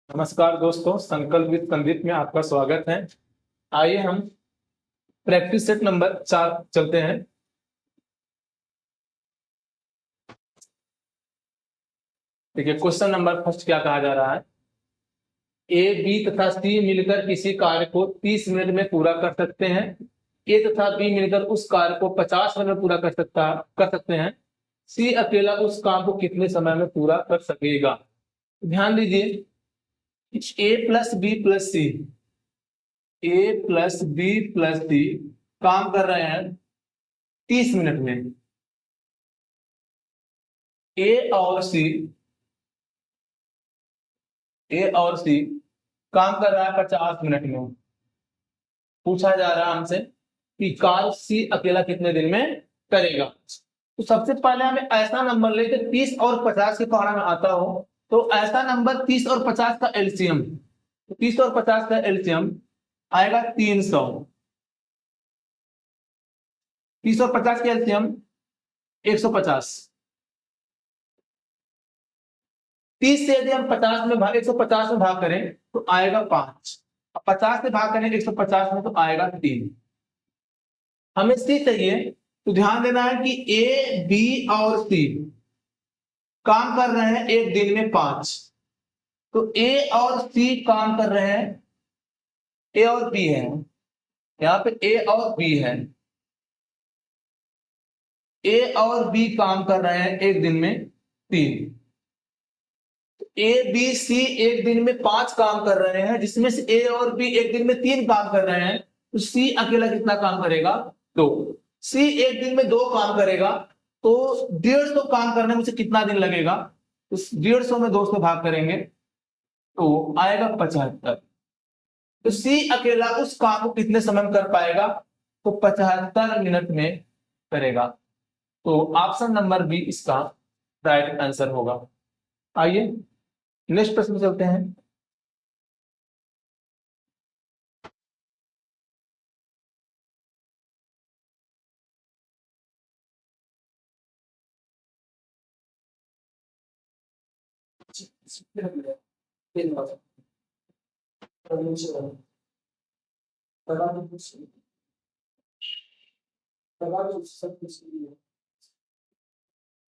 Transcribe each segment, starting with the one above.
नमस्कार दोस्तों, संकल्प विद संदीप में आपका स्वागत है। आइए हम प्रैक्टिस सेट नंबर 4 चलते हैं। देखिए, क्वेश्चन नंबर फर्स्ट क्या कहा जा रहा है। ए, बी तथा सी मिलकर किसी कार्य को 30 मिनट में पूरा कर सकते हैं। ए तथा बी मिलकर उस कार्य को 50 मिनट में पूरा कर सकते हैं। सी अकेला उस काम को कितने समय में पूरा कर सकेगा। ध्यान दीजिए, ए प्लस बी प्लस सी, ए प्लस बी प्लस सी काम कर रहे हैं 30 मिनट में। ए और सी काम कर रहा है 50 मिनट में। पूछा जा रहा है हमसे कि कार्य सी अकेला कितने दिन में करेगा। तो सबसे पहले हमें ऐसा नंबर लेके 30 और 50 के पहाड़ा में आता हो, तो ऐसा नंबर 30 और 50 का एलसीएम, तो 30 और 50 का एलसीएम आएगा 300। 30 और 50 का एलसीएम 150। 30 से यदि हम 150 में भाग करें तो आएगा 5। 50 से भाग करें 150 में तो आएगा 3। हमें सी चाहिए, तो ध्यान देना है कि ए, बी और सी काम कर रहे हैं एक दिन में 5। तो ए और सी काम कर रहे हैं, ए और बी है, यहां पे ए और बी है। ए और बी काम कर रहे हैं एक दिन में 3। ए बी सी एक दिन में 5 काम कर रहे हैं, जिसमें से ए और बी एक दिन में 3 काम कर रहे हैं। तो सी अकेला कितना काम करेगा? 2। सी एक दिन में 2 काम करेगा, तो 150 काम करने में से कितना दिन लगेगा? तो 150 में 2 से भाग करेंगे तो आएगा 75। तो सी अकेला उस काम को कितने समय में कर पाएगा? तो 75 मिनट में करेगा। तो ऑप्शन नंबर बी इसका राइट आंसर होगा। आइए नेक्स्ट प्रश्न पे चलते हैं।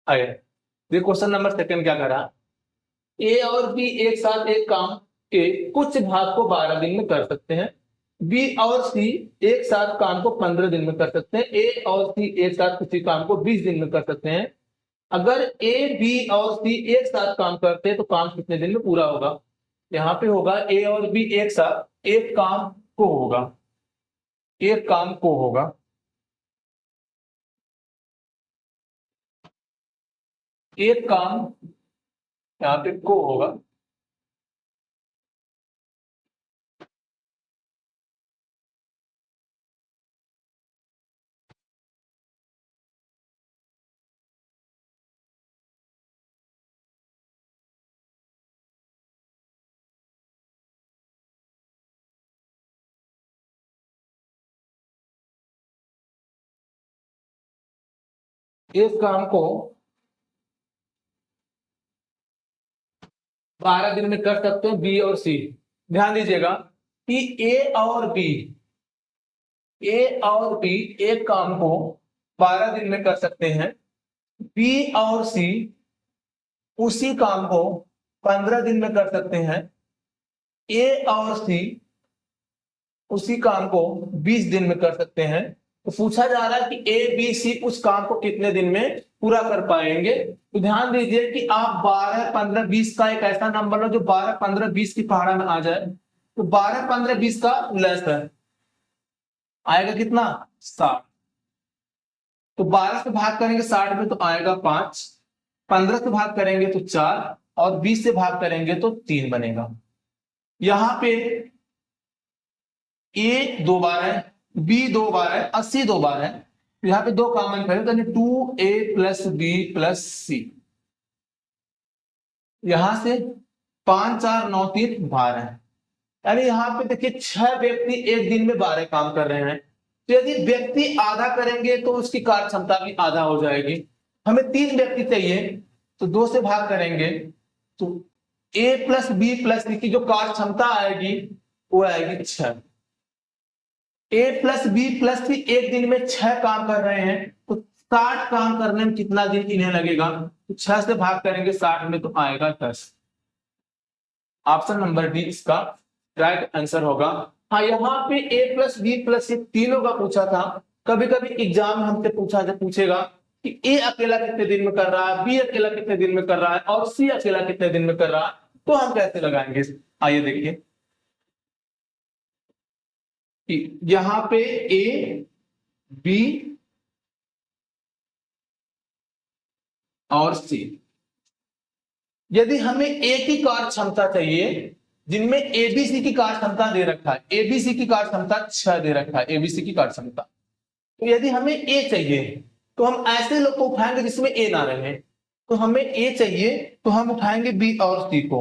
आइए, ये क्वेश्चन नंबर सेकंड क्या करा। ए और बी एक साथ एक काम के कुछ भाग को 12 दिन में कर सकते हैं। बी और सी एक साथ काम को 15 दिन में कर सकते हैं। ए और सी एक साथ किसी काम को 20 दिन में कर सकते हैं। अगर ए, बी और सी एक साथ काम करते हैं तो काम कितने दिन में पूरा होगा? यहाँ पे होगा ए और बी एक साथ एक काम को होगा, एक काम को होगा। एक काम यहाँ पे को होगा। एक काम को 12 दिन में कर सकते हैं बी और सी। ध्यान दीजिएगा कि ए और बी एक काम को 12 दिन में कर सकते हैं। बी और सी उसी काम को 15 दिन में कर सकते हैं। ए और सी उसी काम को 20 दिन में कर सकते हैं। तो पूछा जा रहा है कि ए, बी, सी उस काम को कितने दिन में पूरा कर पाएंगे। तो ध्यान दीजिए कि आप 12, 15, 20 का एक ऐसा नंबर लो जो 12, 15, 20 की पहाड़ा में आ जाए। तो 12, 15, 20 का लेस है, आएगा कितना? 60। तो 12 से भाग करेंगे 60 में तो आएगा 5। 15 से भाग करेंगे तो 4 और 20 से भाग करेंगे तो 3 बनेगा। यहां पे ए 2 बार है, बी 2 बार है, 80 2 बार है। यहां पे 2 कॉमन करें तो 2a प्लस बी प्लस सी। यहां से 5 4 9 3 12 है। यानी यहां पे देखिए 6 व्यक्ति एक दिन में 12 काम कर रहे हैं। तो यदि व्यक्ति आधा करेंगे तो उसकी कार्य क्षमता भी आधा हो जाएगी। हमें 3 व्यक्ति चाहिए, तो 2 से भाग करेंगे तो ए प्लस बी प्लस सी की जो कार्य क्षमता आएगी वो आएगी 6। ए प्लस बी प्लस सी एक दिन में 6 काम कर रहे हैं, तो 60 काम करने में कितना दिन इन्हें लगेगा? तो 6 से भाग करेंगे 60 में तो आएगा 10। ऑप्शन नंबर डी इसका राइट आंसर होगा। हाँ, यहाँ पे ए प्लस बी प्लस सी तीनों का पूछा था। कभी कभी एग्जाम में हमसे पूछेगा कि ए अकेला कितने दिन में कर रहा है, बी अकेला कितने दिन में कर रहा है और सी अकेला कितने दिन में कर रहा है, तो हम कैसे लगाएंगे? आइए देखिए, यहां पे ए बी और सी, यदि हमें ए की कार्य क्षमता चाहिए, जिनमें एबीसी की कार्य क्षमता दे रखा है, एबीसी की कार्य क्षमता 6 दे रखा है, एबीसी की कार्य क्षमता, तो यदि हमें ए चाहिए तो हम ऐसे लोग को उठाएंगे जिसमें ए ना रहे। तो हमें ए चाहिए तो हम उठाएंगे बी और सी को।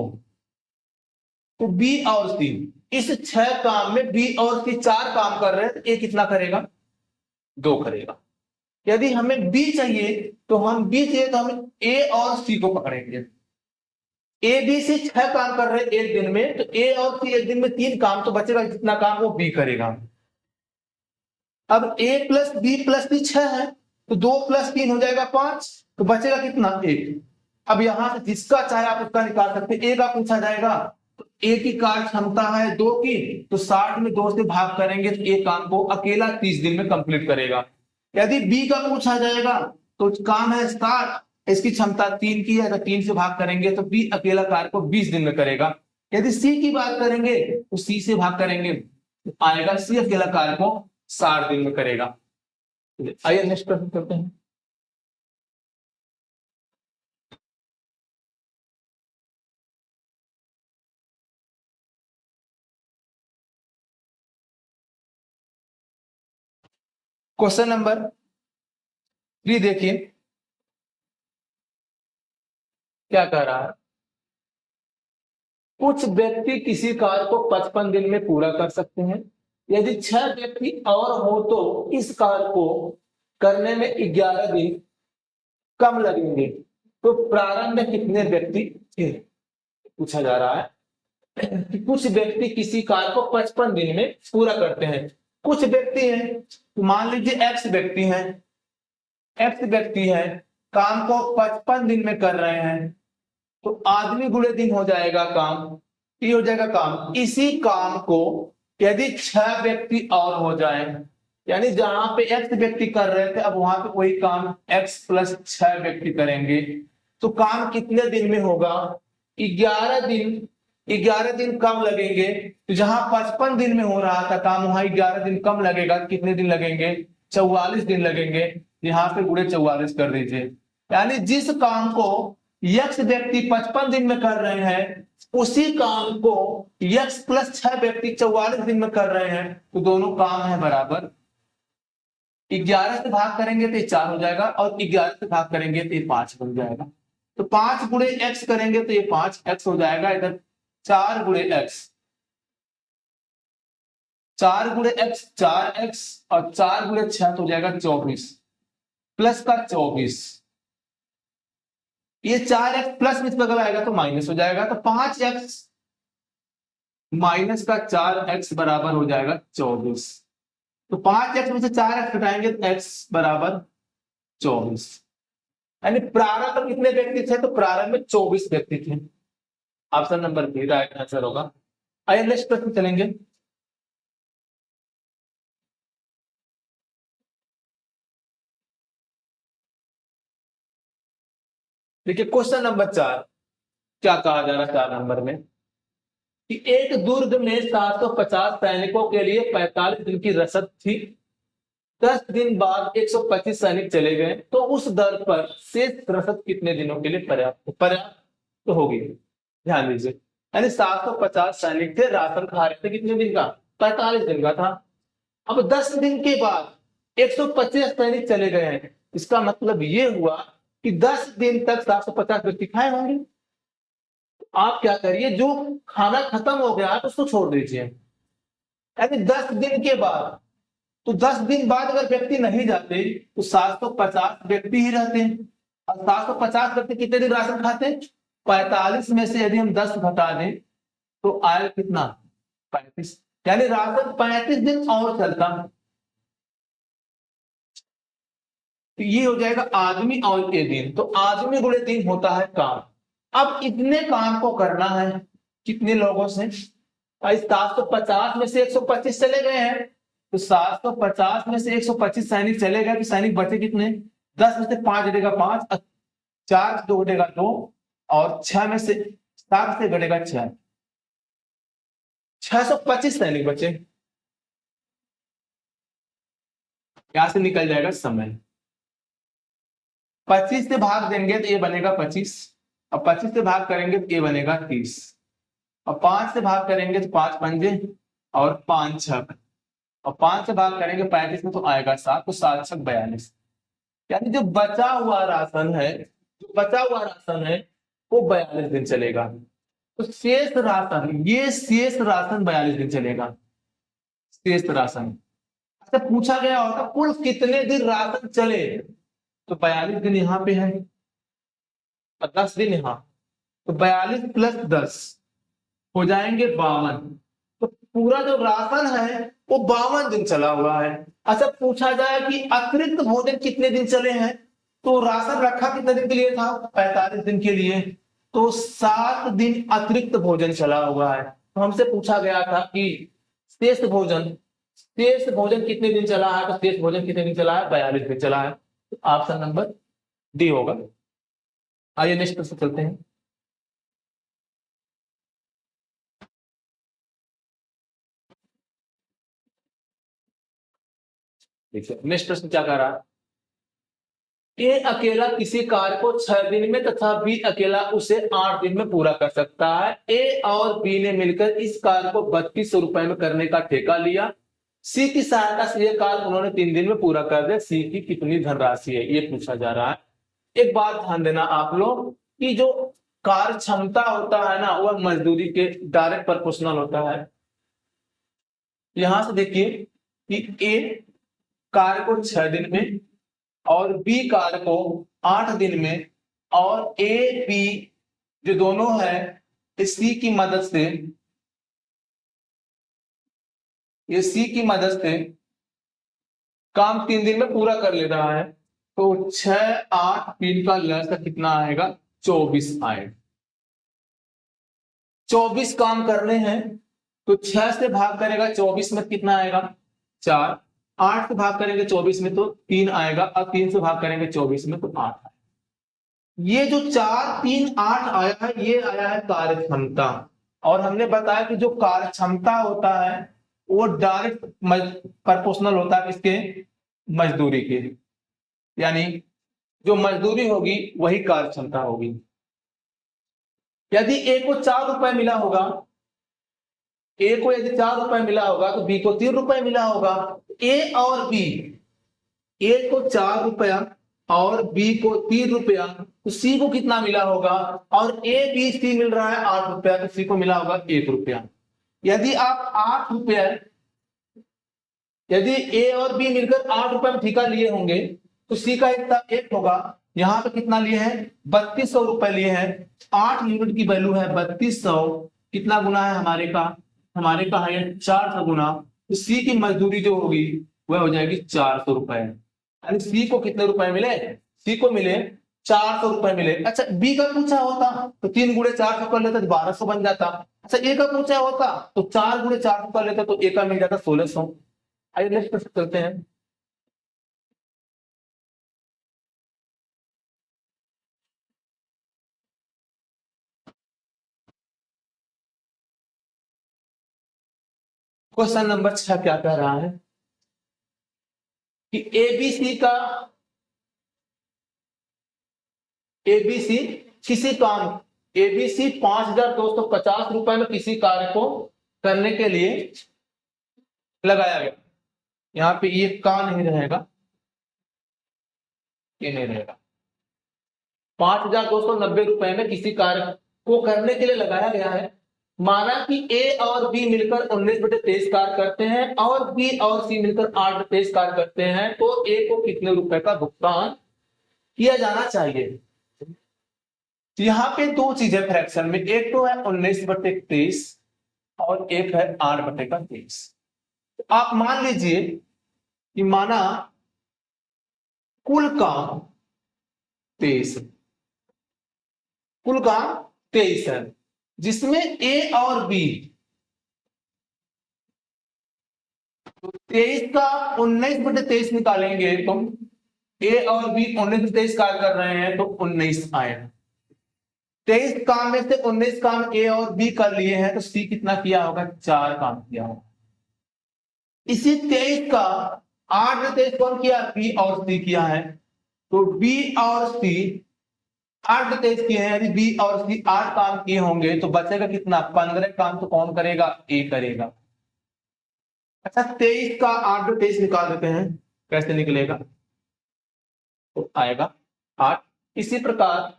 तो बी और सी, इस 6 काम में बी और सी 4 काम कर रहे हैं, तो ए कितना करेगा? 2 करेगा। यदि हमें बी चाहिए तो हम हम ए और सी को पकड़ेंगे। ए बी सी 6 काम कर रहे हैं एक दिन में, तो ए और सी एक दिन में 3 काम, तो बचेगा जितना काम वो बी करेगा। अब ए प्लस बी प्लस सी 6 है, तो 2 प्लस 3 हो जाएगा 5, तो बचेगा कितना? 1। अब यहां से जिसका चाहे आप उसका निकाल सकते हैं। ए का पूछा जाएगा तो ए की कार्य क्षमता है 2 की, तो 60 में 2 से भाग करेंगे तो ए काम को अकेला 30 दिन में कंप्लीट करेगा। यदि बी का पूछा जाएगा तो काम है 60, इसकी क्षमता 3 की है, तो 3 से भाग करेंगे तो बी अकेला कार्य को 20 दिन में करेगा। यदि सी की बात करेंगे तो सी से भाग करेंगे तो आएगा सी अकेला कार्य को 60 दिन में करेगा। आइए नेक्स्ट प्रश्न करते हैं। क्वेश्चन नंबर 3 देखिए क्या कह रहा है। कुछ व्यक्ति किसी कार्य को 55 दिन में पूरा कर सकते हैं। यदि 6 व्यक्ति और हो तो इस कार्य को करने में 11 दिन कम लगेंगे, तो प्रारंभ में कितने व्यक्ति थे? पूछा जा रहा है कि कुछ व्यक्ति किसी कार्य को 55 दिन में पूरा करते हैं। कुछ व्यक्ति हैं, तो मान लीजिए एक्स व्यक्ति हैं, एक्स व्यक्ति है, काम को 55 दिन में कर रहे हैं, तो आदमी गुणे दिन हो जाएगा काम, ये हो जाएगा काम। इसी काम को यदि 6 व्यक्ति और हो जाए, यानी जहां पे एक्स व्यक्ति कर रहे थे अब वहां पे वही काम एक्स प्लस 6 व्यक्ति करेंगे, तो काम कितने दिन में होगा? 11 दिन। 11 दिन कम लगेंगे, तो जहां 55 दिन में हो रहा था काम वहां 11 दिन कम लगेगा। कितने दिन लगेंगे? 44 दिन लगेंगे। यहाँ पे गुणे 44 कर दीजिए। यानी जिस काम को यक्स व्यक्ति 55 दिन में कर रहे हैं उसी काम को यक्स प्लस 6 व्यक्ति 44 दिन में कर रहे हैं, तो दोनों काम है बराबर। 11 से भाग करेंगे तो 4 हो जाएगा और 11 से भाग करेंगे तो 5 बन जाएगा। तो 5 गुणे एक्स करेंगे तो ये 5 एक्स हो जाएगा। इधर 4 गुणे एक्स, 4 गुणे एक्स 4 एक्स और 4 गुणे 6 तो हो जाएगा 24 प्लस का 24। ये 4x प्लस में बगल आएगा तो माइनस हो जाएगा, तो 5x माइनस का 4x बराबर हो जाएगा 24। तो 5x में से 4x घटाएंगे तो x बराबर 24। यानी प्रारंभ में कितने व्यक्ति थे? तो प्रारंभ में 24 व्यक्ति थे। Option number B right answer होगा। आइए नेक्स्ट प्रश्न चलेंगे। देखिए क्वेश्चन नंबर 4 क्या कहा जा रहा है 4 नंबर में कि एक दुर्ग में 750 सैनिकों के लिए 45 दिन की रसद थी। 10 दिन बाद 125 सैनिक चले गए, तो उस दर पर शेष रसद कितने दिनों के लिए पर्याप्त होगी? ध्यान दीजिए, यानी 750 सैनिक थे, राशन खा रहे थे, कितने दिन का? 45 दिन का था। अब 10 दिन के बाद 125 सैनिक चले गए हैं, इसका मतलब ये हुआ कि 10 दिन तक 750 व्यक्ति खाए होंगे। आप क्या करिए, जो खाना खत्म हो गया है उसको छोड़ दीजिए। यानी 10 दिन के बाद, तो 10 दिन बाद अगर व्यक्ति नहीं जाते तो 750 व्यक्ति ही रहते हैं। और 750 व्यक्ति कितने दिन राशन खाते हैं? 45 में से यदि हम 10 घटा दें तो आएगा कितना, 35। यानी राशन 35 दिन और चलता। तो ये हो जाएगा आदमी और ये दिन, तो आदमी गुणे दिन होता है काम। अब इतने काम को करना है कितने लोगों से, 750 में से 125 चले गए हैं, तो 750 में से 125 सैनिक चले गए, तो सैनिक बचे कितने, 10 में से 5 घटेगा 5, 4 से 2 घटेगा 2, और 6 में से 7 से घटेगा 6, 625 सैनिक बचे। यहां से निकल जाएगा समय। 25 से भाग देंगे तो ये बनेगा 25, और 25 से भाग करेंगे तो ये बनेगा 30, और 5 से भाग करेंगे तो 5 पंजे और 5 छक, और 5 से भाग करेंगे 35 में तो आएगा 7, तो 7 छक 42। यानी जो बचा हुआ राशन है, जो बचा हुआ राशन है वो 42 दिन चलेगा। तो शेष राशन, ये शेष राशन 42 दिन चलेगा, शेष राशन। अच्छा पूछा गया होता कुल कितने दिन राशन चले, तो 42 दिन यहाँ पे है और 10 दिन यहाँ, तो 42 प्लस 10 हो जाएंगे 52। तो पूरा जो राशन है वो 52 दिन चला हुआ है। अच्छा पूछा जाए कि अतिरिक्त भोजन कितने दिन चले हैं, तो राशन रखा कितने दिन के लिए था, 45 दिन के लिए, तो 7 दिन अतिरिक्त भोजन चला हुआ है। तो हमसे पूछा गया था कि शेष भोजन, शेष भोजन कितने दिन चला है, तो शेष भोजन कितने दिन चला है, 42 दिन चला है। तो ऑप्शन नंबर डी होगा। आइए नेक्स्ट प्रश्न चलते हैं। देखिए नेक्स्ट प्रश्न क्या कह रहा है, ए अकेला किसी कार्य को 6 दिन में तथा बी अकेला उसे 8 दिन में पूरा कर सकता है। ए और बी ने मिलकर इस कार्य को 3200 रुपए में करने का ठेका लिया। सी की सहायता से यह कार्य उन्होंने 3 दिन में पूरा कर दिया। सी की कितनी धनराशि है, ये पूछा जा रहा है। एक बात ध्यान देना आप लोग कि जो कार्य क्षमता होता है ना, वह मजदूरी के डायरेक्ट प्रोपोर्शनल होता है। यहां से देखिए कि ए कार्य को 6 दिन में और बी कार्य को 8 दिन में, और ए बी जो दोनों है सी की मदद से, ये सी की मदद से काम 3 दिन में पूरा कर ले रहा है। तो 6 8 3 का लसा कितना आएगा, 24 आएगा। 24 काम करने हैं तो 6 से भाग करेगा 24 में कितना आएगा, 4, 8 से भाग करेंगे 24 में तो 3 आएगा, और 3 से भाग करेंगे 24 में तो 8 आएगा। ये जो 4 3 8 आया है, ये आया है कार्य क्षमता। और हमने बताया कि जो कार्य क्षमता होता है वो डायरेक्ट प्रोपोर्शनल होता है इसके मजदूरी के, यानी जो मजदूरी होगी वही कार्य क्षमता होगी। यदि ए को 4 रुपए मिला होगा, ए को यदि 4 रुपए मिला होगा तो बी को 3 रुपए मिला होगा। ए और बी, ए को 4 रुपया और बी को 3 रुपया, तो सी को कितना मिला होगा, और ए बी सी मिल रहा है 8 रुपया, तो सी को मिला होगा 1 रुपया। यदि आप 8 रुपया, यदि ए और बी मिलकर 8 रुपए में ठेका लिए होंगे तो सी का हिस्सा 1 होगा। यहां पे कितना लिए हैं, 3200 रुपए लिए हैं। 8 यूनिट की वैल्यू है 3200, कितना गुना है हमारे का है 400 गुना, तो सी की मजदूरी जो होगी वह हो जाएगी 400 रुपए। यानी सी को कितने रुपए मिले, सी को मिले 400 रुपए मिले। अच्छा बी का पूछा होता तो 3 गुणे 400 कर लेते तो 1200 बन जाता। अच्छा ए का पूछा होता तो 4 गुणे 400 कर लेते तो ए का मिल जाता 1600। आइए नेक्स्ट प्रश्न चलते हैं। क्वेश्चन नंबर 6 क्या कह रहा है कि एबीसी किसी काम, एबीसी 5250 रुपए में किसी कार्य को करने के लिए लगाया गया। यहां पे ये का नहीं रहेगा, ये नहीं रहेगा। 5290 रुपए में किसी कार्य को करने के लिए लगाया गया है। माना कि ए और बी मिलकर 19/23 कार्य करते हैं और बी और सी मिलकर 8/23 कार्य करते हैं, तो ए को कितने रुपए का भुगतान किया जाना चाहिए। यहाँ पे दो चीजें फ्रैक्शन में, एक तो है 19/23 और एक है 8/23। आप मान लीजिए कि माना कुल काम 23, कुल काम 23 है, जिसमें ए और बी, तो 23 का 19/23 निकालेंगे तो ए और बी 19/23 कार्य कर रहे हैं तो 19 आएगा। 23 काम में से 19 काम ए और बी कर लिए हैं तो सी कितना किया होगा, 4 काम किया होगा। इसी 23 का 8/23 कौन किया, बी और सी किया है, तो बी और सी 8/23 किए हैं, यदि बी और सी 8 काम किए होंगे तो बचेगा कितना, 15 काम तो कौन करेगा, ए करेगा। अच्छा 23 का 8/23 निकाल देते हैं, कैसे निकलेगा, तो आएगा 8। इसी प्रकार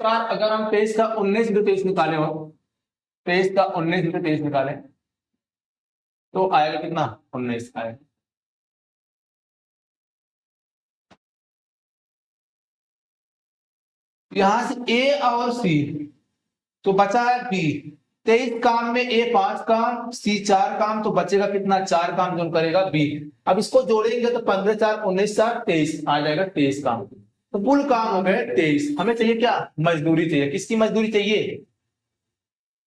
अगर हम 23 का 19/23 निकाले हो, 23 का 19/23 निकाले तो आएगा कितना, 19 आएगा। यहां से ए और सी, तो बचा है बी। 23 काम में ए 5 काम, सी 4 काम, तो बचेगा कितना, 4 काम जो करेगा बी। अब इसको जोड़ेंगे तो 15 4 19 7 23 आ जाएगा, 23 काम। तो कुल काम हो गए 23। हमें चाहिए क्या, मजदूरी चाहिए। किसकी मजदूरी चाहिए,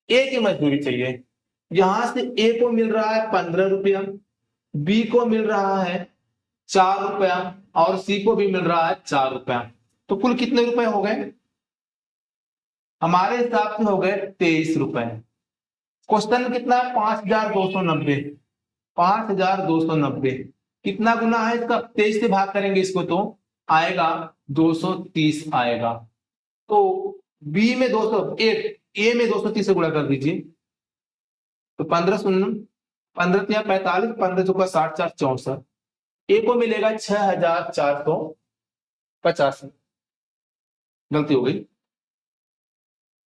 ए की मजदूरी चाहिए। यहां से ए को मिल रहा है 15 रुपया, बी को मिल रहा है 4 रुपया और सी को भी मिल रहा है 4 रुपया। तो कुल कितने रुपए हो गए, हमारे हिसाब से हो गए 23 रुपए। क्वेश्चन में कितना है, 5290। 5290 कितना गुना है इसका, 23 से भाग करेंगे इसको तो आएगा 230 आएगा। तो बी में 200, ए में 230 से गुणा कर दीजिए, तो 15 शून्य 15 × 45, 15 × 60 4 64। ए को मिलेगा 6450, गलती हो गई,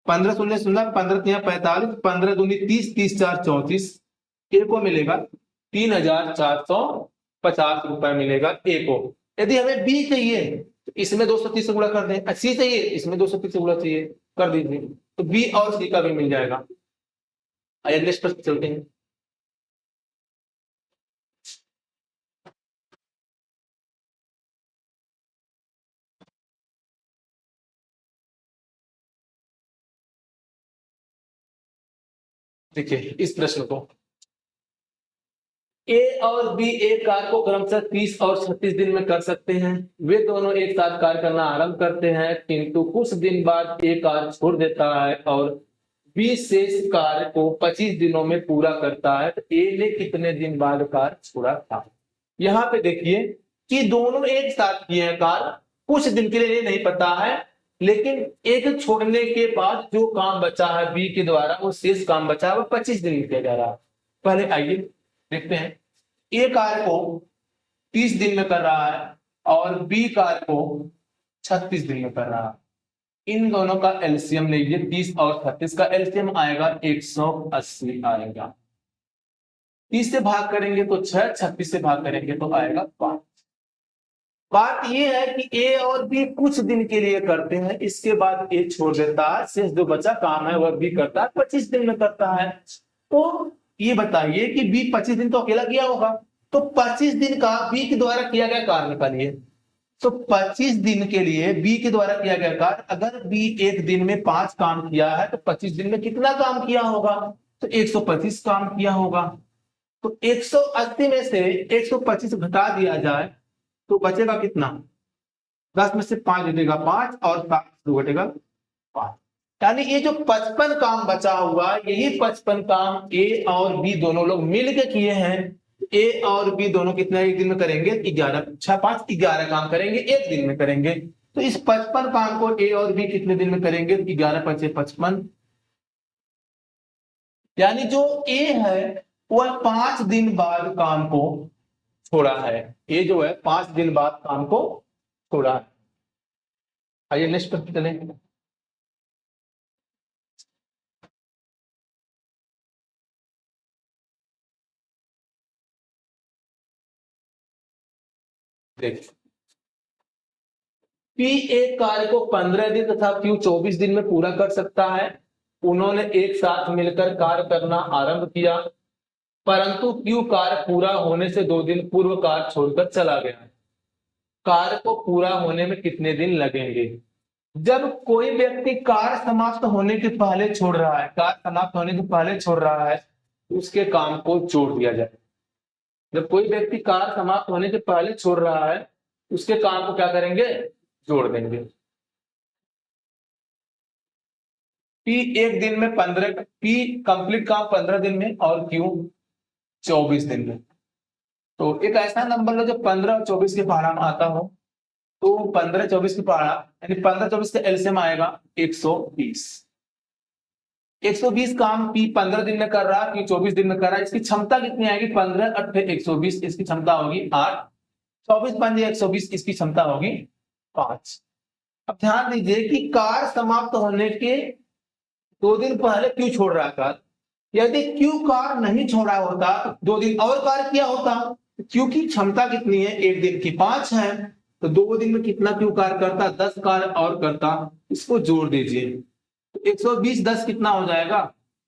15 शून्य 0 15 × 45, 15 × 2 = 30, 30 × 4 = 34। ए को मिलेगा 3450 रुपए मिलेगा ए को। यदि हमें बी चाहिए तो इसमें 230 से गुणा कर दें, सी चाहिए इसमें 230 से गुणा चाहिए कर दीजिए, तो बी और सी का भी मिल जाएगा। आइए नेक्स्ट प्रश्न चलते हैं। देखिए इस प्रश्न को, ए और बी एक कार्य को क्रमशः 30 और 36 दिन में कर सकते हैं। वे दोनों एक साथ कार्य करना आरंभ करते हैं, किंतु कुछ दिन बाद ए कार्य छोड़ देता है और बी शेष कार्य को 25 दिनों में पूरा करता है। तो ए ने कितने दिन बाद कार्य छोड़ा था। यहाँ पे देखिए कि दोनों एक साथ किए हैं कार्य, कुछ दिन के लिए ये नहीं पता है, लेकिन एक छोड़ने के बाद जो काम बचा है बी के द्वारा, वो शेष काम बचा है वो 25 दिन में किया जा रहा है। पहले आइए देखते हैं, ए कार्य को 30 दिन में कर रहा है और बी कार्य को 36 दिन में कर रहा है। इन दोनों का एलसीएम लीजिए, 30 और 36 का एलसीएम आएगा 180 आएगा। 30 से भाग करेंगे तो 6, 36 से भाग करेंगे तो आएगा 5। बात यह है कि ए और बी कुछ दिन के लिए करते हैं, इसके बाद ए छोड़ देता है, शेष जो बचा काम है वह बी करता है, 25 दिन में करता है। तो ये बताइए कि बी 25 दिन तो अकेला किया होगा, तो 25 दिन का बी के द्वारा किया गया कार्य निकालिए। तो 25 दिन के लिए बी के द्वारा किया गया कार्य, अगर बी एक दिन में 5 काम किया है तो 25 दिन में कितना काम किया होगा, तो 125 काम किया होगा। तो 180 में से 125 घटा दिया जाए तो बचेगा कितना, 10 में से 5 घटेगा 5 और 7 से 2 घटेगा 5। यानी ये जो 55 काम बचा हुआ, यही 55 काम ए और बी दोनों लोग मिलकर किए हैं। ए और बी दोनों कितना एक दिन में करेंगे, 11, 6 5 11 काम करेंगे, एक दिन में करेंगे। तो इस 55 काम को ए और बी कितने दिन में करेंगे, 11 × 5 = 55। यानी जो ए है वह 5 दिन बाद काम को छोड़ा है, ये जो है 5 दिन बाद काम को छोड़ा है। आइए नेक्स्ट पर चलें। देखिए P एक कार्य को 15 दिन तथा Q 24 दिन में पूरा कर सकता है। उन्होंने एक साथ मिलकर कार्य करना आरंभ किया, परंतु Q कार्य पूरा होने से 2 दिन पूर्व कार्य छोड़कर चला गया। कार्य को पूरा होने में कितने दिन लगेंगे? जब कोई व्यक्ति कार्य समाप्त होने के पहले छोड़ रहा है, कार्य समाप्त होने के पहले छोड़ रहा है, उसके काम को जोड़ दिया जाए। जब कोई व्यक्ति कार्य समाप्त होने के पहले छोड़ रहा है, उसके काम को क्या करेंगे? जोड़ देंगे। P एक दिन में 15, P कंप्लीट काम 15 दिन में और Q 24 दिन में। तो एक ऐसा नंबर लो जो 15 और 24 के पहाड़ा में आता हो। तो 15 24 के पहाड़ा यानी 15 24 का एलसीएम आएगा 120। 120 काम P 15 दिन में कर रहा है, Q 24 दिन में कर रहा है। इसकी क्षमता कितनी आएगी? 15 8 120, इसकी क्षमता होगी 8। 24 5 120, इसकी क्षमता होगी 5। अब ध्यान दीजिए कि कार्य समाप्त होने के 2 दिन पहले क्यों छोड़ रहा कार्य? यदि Q कार्य नहीं छोड़ा होता, 2 दिन और कार्य किया होता, Q की क्षमता कितनी है? एक दिन की 5 है, तो 2 दिन में कितना Q कार्य करता? 10 कार्य और करता। इसको जोड़ दीजिए, 120 10 कितना हो जाएगा?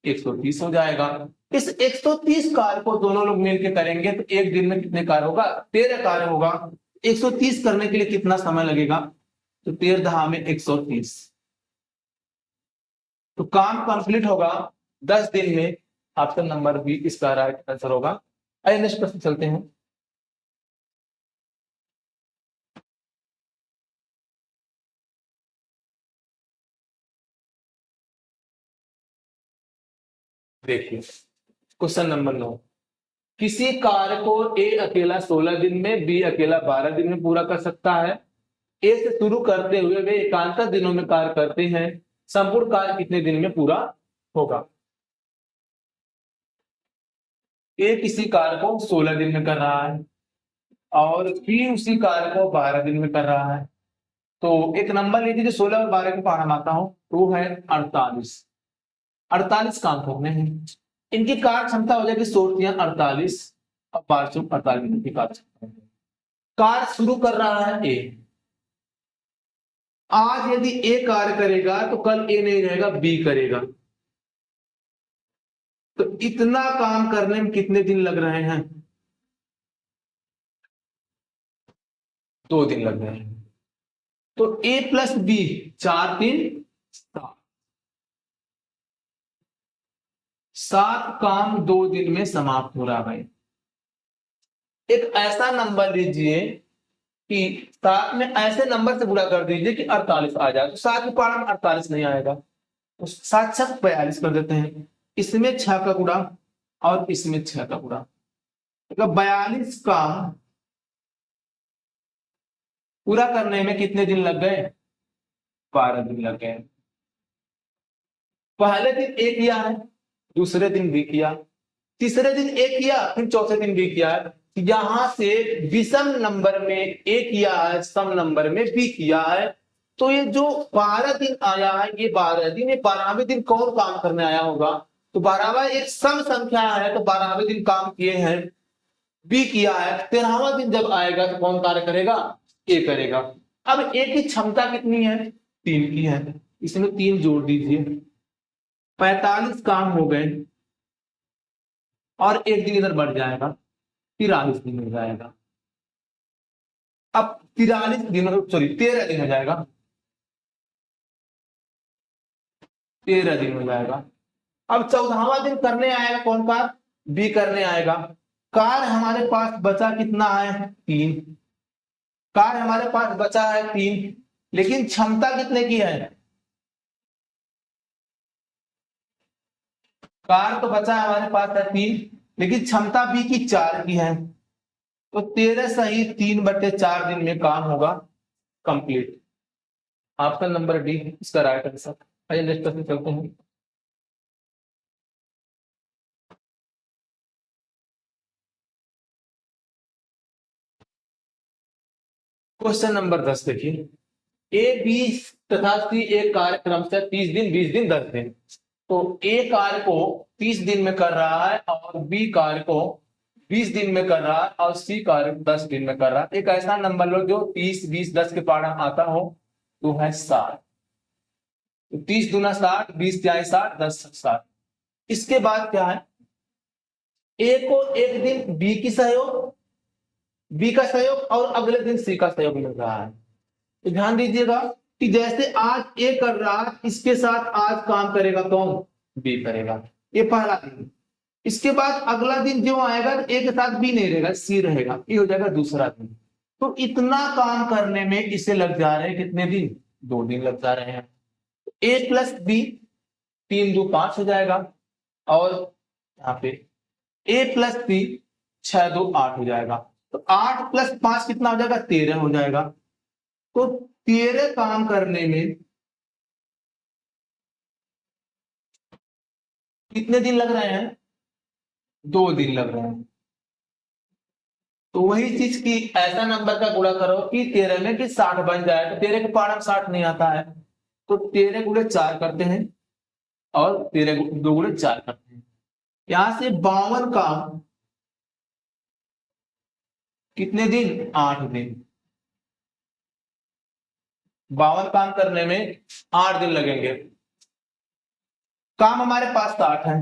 130 हो जाएगा। इस 130 कार्य को दोनों लोग मिलकर करेंगे तो एक दिन में कितने कार्य होगा? 13 कार्य होगा। 130 करने के लिए कितना समय लगेगा? तो 13 दहा में 130, तो काम कंप्लीट होगा 10 दिन में। ऑप्शन नंबर बी इसका राइट आंसर होगा। आइए नेक्स्ट प्रश्न चलते हैं। देखिए क्वेश्चन नंबर 9, किसी कार्य को ए अकेला 16 दिन में, बी अकेला 12 दिन में पूरा कर सकता है। ए से शुरू करते हुए वे एकांतर दिनों में कार्य करते हैं। संपूर्ण कार्य कितने दिन में पूरा होगा? ए किसी कार्य को 16 दिन में कर रहा है और बी उसी कार्य को 12 दिन में कर रहा है। तो एक नंबर लीजिए जो 16 और 12 के पहाड़ा में आता हो, वो है 48। 48 काम करने हैं। इनकी कार्य क्षमता हो जाएगी 16 48 और 5 48 मिनट की कार्य क्षमता। कार्य शुरू कर रहा है ए। आज यदि ए कार्य करेगा तो कल ए नहीं रहेगा, बी करेगा। तो इतना काम करने में कितने दिन लग रहे हैं? 2 दिन लग रहे हैं। तो ए प्लस बी 4 3 7, 7 काम 2 दिन में समाप्त हो रहा है। एक ऐसा नंबर लीजिए कि 7 में ऐसे नंबर से गुणा कर दीजिए कि 48 आ जाए। तो 7 के पहाड़ा में 48 नहीं आएगा, तो 7 6 42 कर देते हैं। इसमें 6 का गुणा और इसमें 6 का गुणा, मतलब 42 काम पूरा करने में कितने दिन लग गए? 12 दिन लग गए। पहले दिन ए किया है, दूसरे दिन बी किया, तीसरे दिन ए किया, फिर चौथे दिन बी किया है। यहां से विषम नंबर में ए किया है, सम नंबर में बी किया है। तो ये जो 12 दिन आया है, ये 12 दिन, ये 12वें दिन कौन काम करने आया होगा? तो 12वां एक सम संख्या है, तो 12वें दिन काम किए हैं, बी किया है। 13वां दिन जब आएगा तो कौन कार्य करेगा? ए करेगा। अब ए की क्षमता कितनी है? 3 की है, इसमें 3 जोड़ दीजिए, 45 काम हो गए और एक दिन इधर बढ़ जाएगा, 43 दिन हो जाएगा। अब 43 दिन, सॉरी 13 दिन हो जाएगा, 13 दिन हो जाएगा। अब 14वां दिन करने आएगा कौन कार? बी करने आएगा। कार हमारे पास बचा कितना है? 3। कार हमारे पास बचा है 3, लेकिन क्षमता कितने की है? कार तो बचा है हमारे पास है 3, लेकिन क्षमता बी की 4 की है। तो 13 सही 3/4 दिन में काम होगा कंप्लीट। ऑप्शन नंबर डी इसका राइट आंसर। आइए नेक्स्ट क्वेश्चन चलते हैं। क्वेश्चन नंबर 10 देखिए, ए 20 तथा सी एक कार्यक्रम से 30 दिन 20 दिन 10 दिन। तो ए कार्य को 30 दिन में कर रहा है और बी कार्य को 20 दिन में कर रहा है और सी कार्य 10 दिन में कर रहा है। एक ऐसा नंबर लो जो 30 20 10 के पहाड़ा आता हो। तो है 60। तो 30 दूना 60, 20 जाए 60, 10 60। इसके बाद क्या है, ए को एक दिन बी की सहयोग, बी का सहयोग और अगले दिन सी का सहयोग मिल रहा है। तो ध्यान दीजिएगा कि जैसे आज ए कर रहा है, इसके साथ आज काम करेगा कौन, बी करेगा, ये पहला दिन। इसके बाद अगला दिन जो आएगा ए के साथ बी नहीं रहेगा, सी रहेगा, ये हो जाएगा दूसरा दिन। तो इतना काम करने में इसे लग जा रहे हैं कितने दिन, 2 दिन लग जा रहे हैं। ए प्लस बी, 3 2 5 हो जाएगा, और यहाँ पे ए प्लस बी 6 2 8 हो जाएगा। तो 8 प्लस 5 कितना हो जाएगा, 13 हो जाएगा। तो 13 काम करने में कितने दिन लग रहे हैं, 2 दिन लग रहे हैं। तो वही चीज की ऐसा नंबर का गुणा करो कि 13 में कि 60 बन जाए। तो 13 के पार 60 नहीं आता है, तो 13 गुणे 4 करते हैं, और 13 2 गुणे 4 करते हैं। यहां से 52 काम कितने दिन, 8 दिन। 52 काम करने में 8 दिन लगेंगे। काम हमारे पास 60 है,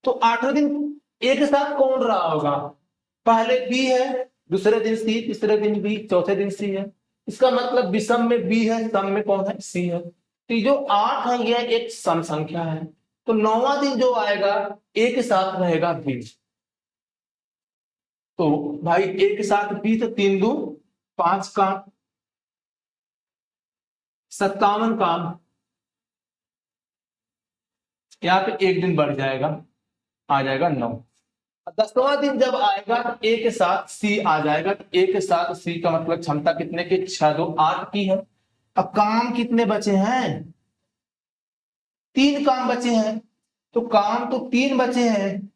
तो 8वें दिन एक साथ कौन रहा होगा, पहले बी है, दूसरे दिन सी, तीसरे दिन बी, चौथे दिन सी है। इसका मतलब विषम में बी है, सम में कौन है, सी है। तो जो 8 है यह एक सम संख्या है। तो 9वां दिन जो आएगा एक साथ रहेगा बी। तो भाई एक साथ बी, तो 3 2 5 काम, 57 काम, यहाँ पे एक दिन बढ़ जाएगा, आ जाएगा 9। 10वां दिन जब आएगा तो ए के साथ सी आ जाएगा। तो ए के साथ सी का मतलब क्षमता कितने की, 6 2 8 की है। अब काम कितने बचे हैं, 3 काम बचे हैं। तो काम तो 3 बचे हैं,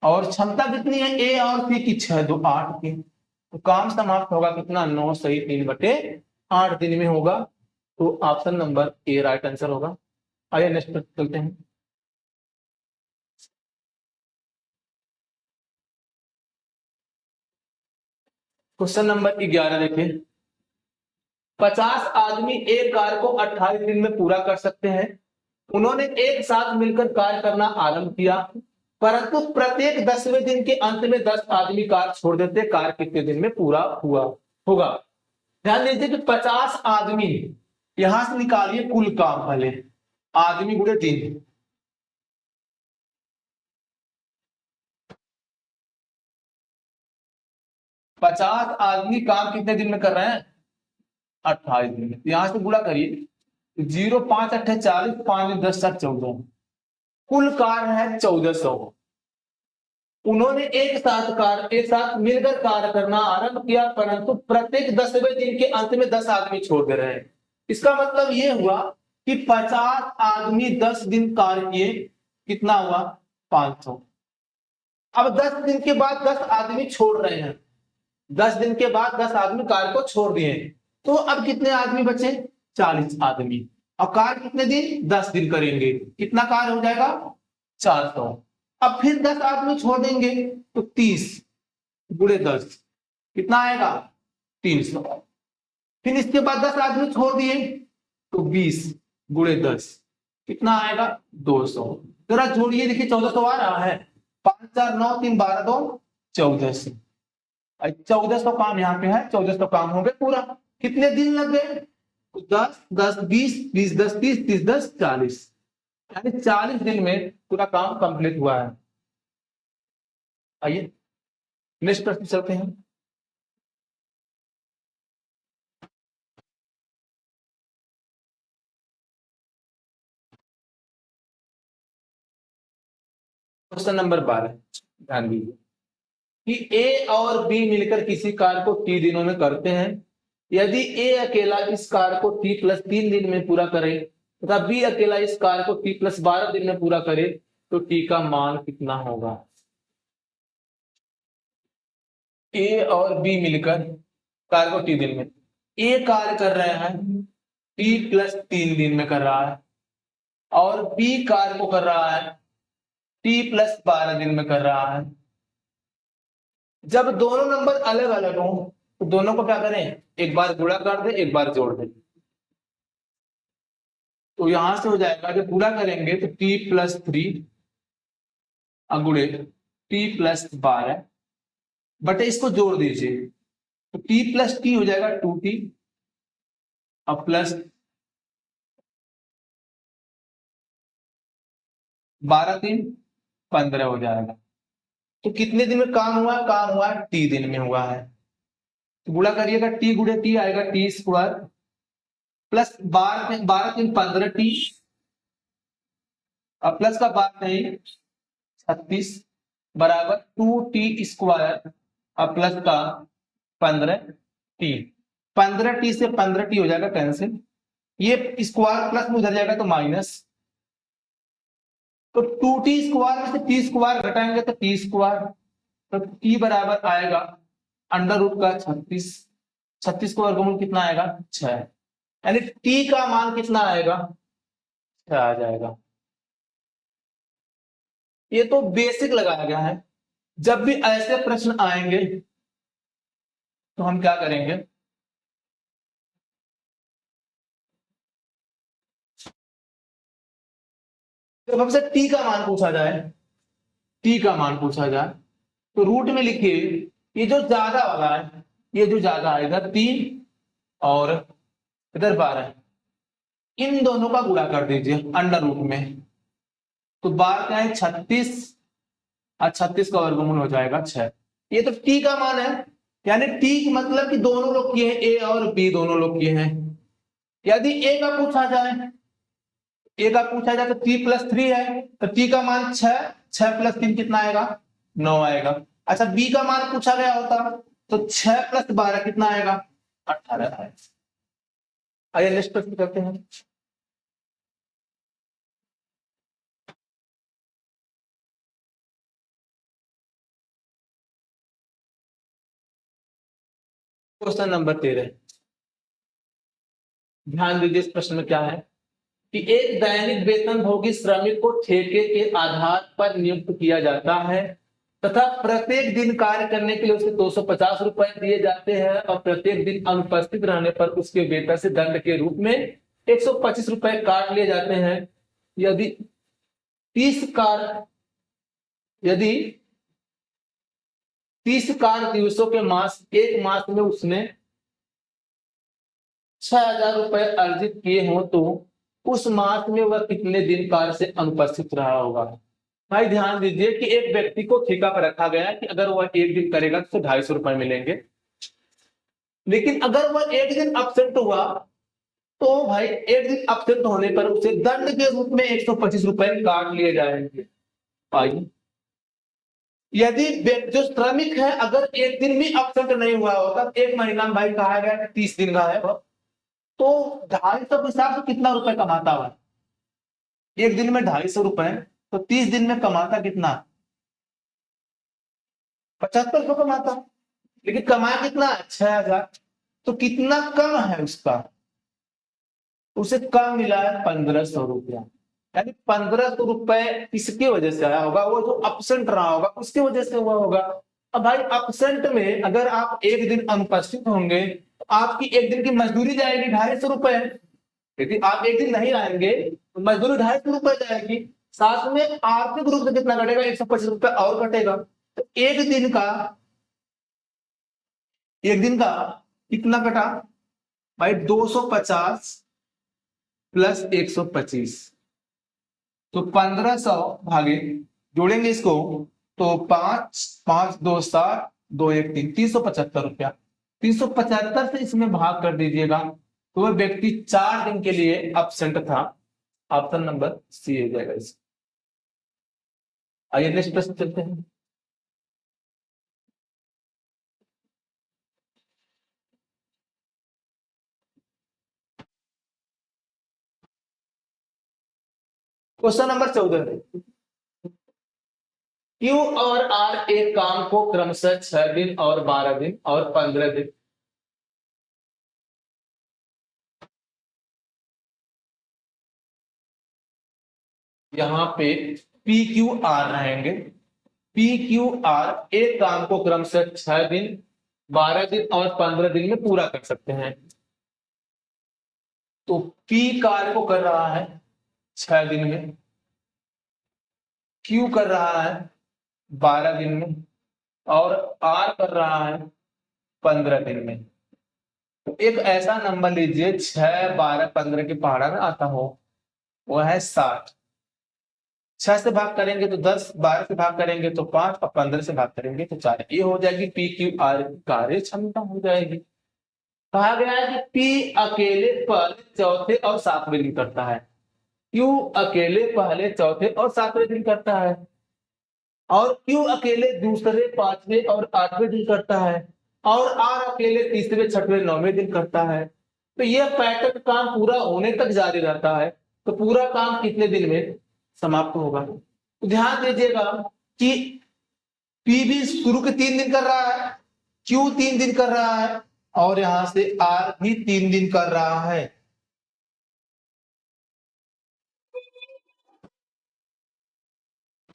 और क्षमता कितनी है ए और सी की, 6 2 8 की। तो काम समाप्त होगा कितना, 9 सही 3/8 दिन में होगा। तो option number A right answer होगा। आइए नेक्स्ट चलते हैं। क्वेश्चन नंबर 11 देखिए, 50 आदमी एक कार्य को 28 दिन में पूरा कर सकते हैं। उन्होंने एक साथ मिलकर कार्य करना आरंभ किया, परंतु प्रत्येक 10वें दिन के अंत में 10 आदमी कार्य छोड़ देते, कार्य कितने दिन में पूरा हुआ होगा। ध्यान दीजिए कि 50 आदमी, यहां से निकालिए कुल काम पहले, आदमी गुणे दिन। 50 आदमी काम कितने दिन में कर रहे हैं, 28 दिन में। यहां से गुणा करिए, 0 5 8 40, 5 10 7 14, कुल कार्य है 1400। उन्होंने एक साथ मिलकर कार्य करना आरंभ किया, परंतु प्रत्येक 10वें दिन के अंत में 10 आदमी छोड़ दे रहे हैं। इसका मतलब यह हुआ कि 50 आदमी 10 दिन कार्य किए, कितना हुआ, 500। अब 10 दिन के बाद 10 आदमी छोड़ रहे हैं, 10 दिन के बाद 10 आदमी कार्य को छोड़ दिए, तो अब कितने आदमी बचे, 40 आदमी। और कार्य कितने दिन, 10 दिन करेंगे, कितना कार्य हो जाएगा, 400। अब फिर 10 आदमी छोड़ देंगे, तो 30 गुणे 10 कितना आएगा, 300। फिर इसके बाद 10 आदमी छोड़ दिए, तो 20 गुणे 10 कितना आएगा, 200। जरा जोड़िए, देखिए 1400 आ रहा है, 5 4 9 3 12 2 1400। 1400 काम यहाँ पे है, 1400 काम हो गए पूरा। कितने दिन लग गए, 10 10 20 20 10 30 30 10 40, यानी 40 दिन में पूरा काम कंप्लीट हुआ है। आइए नेक्स्ट प्रश्न चलते हैं। क्वेश्चन नंबर 12, ध्यान दीजिए कि ए और बी मिलकर किसी कार्य को टी दिनों में करते हैं। यदि ए अकेला इस कार्य को टी प्लस 3 दिन में पूरा करे तथा बी अकेला इस कार्य को टी प्लस 12 दिन में पूरा करे, तो टी का मान कितना होगा। ए और बी मिलकर कार्य को टी दिन में, ए कार्य कर रहे हैं टी प्लस 3 दिन में कर रहा है, और बी कार्य को कर रहा है टी प्लस 12 दिन में कर रहा है। जब दोनों नंबर अलग अलग हो तो दोनों को क्या करें, एक बार गुणा कर दे, एक बार जोड़ दे। तो यहां से हो जाएगा, जब पूरा करेंगे तो t+3 अगुणे t+12 बटे इसको जोड़ दीजिए, तो t+t हो जाएगा 2t और प्लस 12×3 = 15 हो जाएगा। तो कितने दिन में काम हुआ, काम हुआ t दिन में हुआ है। तो गुणा करिएगा, t गुणे t आएगा t² प्लस 12×3 = 15t और प्लस का बात नहीं 36 बराबर 2t² और प्लस का 15t। 15t से 15t हो जाएगा कैंसिल, ये स्क्वायर प्लस में उधर जाएगा तो माइनस, तो 2t² में से t² घटाएंगे तो t², तो t बराबर आएगा अंडर रूट का 36, 36 को वर्गमूल कितना आएगा 6, यानी t का मान कितना आएगा 6 आ जाएगा। ये तो बेसिक लगाया गया है, जब भी ऐसे प्रश्न आएंगे तो हम क्या करेंगे, जब हमसे t का मान पूछा जाए, t का मान पूछा जाए तो रूट में लिखिए, ये जो ज्यादा वाला है, ये जो ज्यादा है इधर 3 और इधर 12, इन दोनों का गुणा कर दीजिए अंडर रूट में, तो 12 क्या है 36 और 36 का वर्गमूल हो जाएगा 6। ये तो t का मान है, यानी t मतलब कि दोनों लोग किए हैं, a और b दोनों लोग किए हैं। यदि a का पूछा जाए, a का पूछा जाए तो t+3 है, तो t का मान 6, 6+3 कितना आएगा 9 आएगा। अच्छा b का मान पूछा गया होता तो 6+12 कितना आएगा 18 आएगा। आइए नेक्स्ट प्रश्न करते हैं। क्वेश्चन नंबर 13, ध्यान दीजिए इस प्रश्न में क्या है कि एक दैनिक वेतनभोगी श्रमिक को ठेके के आधार पर नियुक्त किया जाता है तथा प्रत्येक दिन कार्य करने के लिए उसे 250 रुपए दिए जाते हैं और प्रत्येक दिन अनुपस्थित रहने पर उसके वेतन से दंड के रूप में 125 रुपए काट लिए जाते हैं। यदि 30 कार्य यदि 30 कार्य दिवसों के मास एक मास में उसने 6000 रुपए अर्जित किए हों तो उस मास में वह कितने दिन कार्य से अनुपस्थित रहा होगा। भाई ध्यान दीजिए कि एक व्यक्ति को ठेका पर रखा गया है कि अगर वह एक दिन करेगा तो 250 रुपए मिलेंगे, लेकिन अगर वह एक दिन अब्सेंट हुआ तो भाई एक दिन अब्सेंट होने पर उसे दंड के रूप में 125 रुपए काट लिए जाएंगे। आइए, यदि जो श्रमिक है अगर एक दिन भी अब्सेंट नहीं हुआ होता, एक महीना में भाई कहा गया 30 दिन का है तो 250 के हिसाब से कितना रुपए कमाता हुआ, एक दिन में 250 रुपए, तो 30 दिन में कमाता कितना 75 कमाता, लेकिन कमाया कितना 6000, तो कितना कम है उसका, उसे कम मिला है 1500 रुपया, यानी 1500 रुपए किसकी वजह से आया होगा, वो जो अब्सेंट रहा होगा उसकी वजह से हुआ होगा। अब भाई अब्सेंट में अगर आप एक दिन अनुपस्थित होंगे तो आपकी एक दिन की मजदूरी जाएगी 250 रुपए, यदि आप एक दिन नहीं आएंगे तो मजदूरी 250 रुपए जाएगी, साथ में आर्थिक रूप से कितना घटेगा 125 रुपए और घटेगा, तो एक दिन का कितना घटा भाई 250 प्लस 125, तो 1500 भागे जोड़ेंगे इसको तो 5 5 2 7 2 1 3 375 रुपया, 375 से इसमें भाग कर दीजिएगा तो वह व्यक्ति 4 दिन के लिए अब्सेंट था। ऑप्शन नंबर सी हो जाएगा इसका। आइए नेक्स्ट प्रश्न चलते हैं। क्वेश्चन नंबर 14, क्यू और आर एक काम को क्रमशः 6 दिन और 12 दिन और 15 दिन यहां पे पी क्यू आर रहेंगे। पी क्यू आर एक काम को क्रमशः 6 दिन 12 दिन और 15 दिन में पूरा कर सकते हैं। तो पी कार्य को कर रहा है 6 दिन में, क्यू कर रहा है 12 दिन में, और आर कर रहा है 15 दिन में। तो एक ऐसा नंबर लीजिए 6, 12, 15 के पहाड़ा में आता हो, वो है 60। 6 से भाग करेंगे तो 10, 12 से भाग करेंगे तो 5, और 15 से भाग करेंगे तो 4। ये हो जाएगी पी क्यू आर कार्य क्षमता हो जाएगी। कहा गया है कि पी अकेले पहले, चौथे और सातवें दिन करता है, क्यू अकेले पहले, चौथे और सातवें दिन करता है, और क्यू अकेले दूसरे, पांचवें और आठवें दिन करता है, और आर अकेले तीसरे, छठवें, नौवें दिन करता है। तो यह पैटर्न काम पूरा होने तक जारी रहता है। तो पूरा काम कितने दिन में समाप्त होगा? तो ध्यान दीजिएगा कि पी भी शुरू के 3 दिन कर रहा है, क्यू 3 दिन कर रहा है, और यहां से आर भी 3 दिन कर रहा है।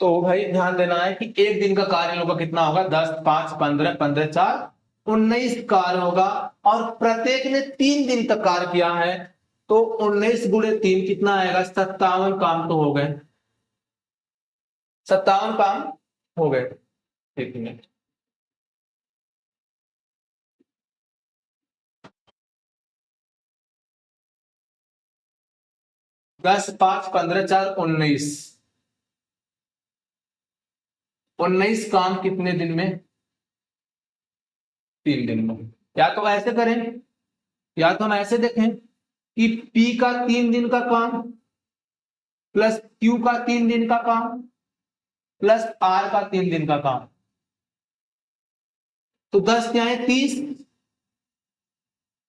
तो भाई ध्यान देना है कि एक दिन का कार्य होगा कितना होगा? 10, 5, 15, 15, 4, 19 कार्य होगा। और प्रत्येक ने 3 दिन तक कार्य किया है, तो 19 × 3 कितना आएगा? 57 काम तो हो गए, 57 काम हो गए। एक मिनट, 10, 5, 15, 4, 19, 19 काम कितने दिन में? 3 दिन में। या तो ऐसे करें, या तो हम ऐसे देखें कि पी का 3 दिन का काम प्लस क्यू का 3 दिन का काम प्लस आर का 3 दिन का काम, तो 10 क्या है? 30,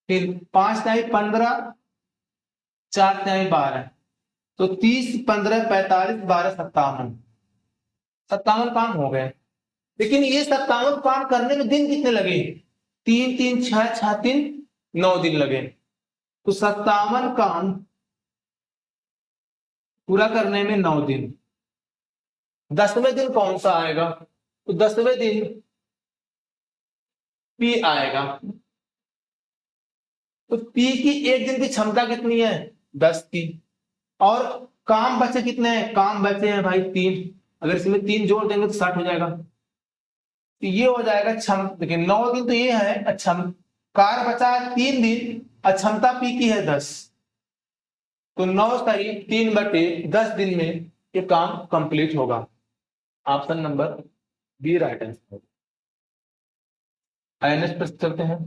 फिर 5 क्या है? 15, 4 क्या है? 12। तो 30, 15, 45, 12, 57, 57 काम हो गए। लेकिन ये 57 काम करने में दिन कितने लगे? 3, 3, 6, 6, 3, 9 दिन लगे। तो 57 काम पूरा करने में 9 दिन। 10वें दिन कौन सा आएगा? तो 10वें दिन पी आएगा। तो पी की एक दिन की क्षमता कितनी है? 10 की। और काम बचे कितने हैं? काम बचे हैं भाई 3। अगर इसमें 3 जोड़ देंगे तो 60 हो जाएगा। तो ये हो जाएगा क्षम, देखिए 9 दिन तो ये है, अच्छा कार बचा है 3 दिन, अक्षमता पी की है 10। तो 9 सही 3/10 दिन में ये काम कंप्लीट होगा। Option number B right answer. Next प्रश्न चलते हैं।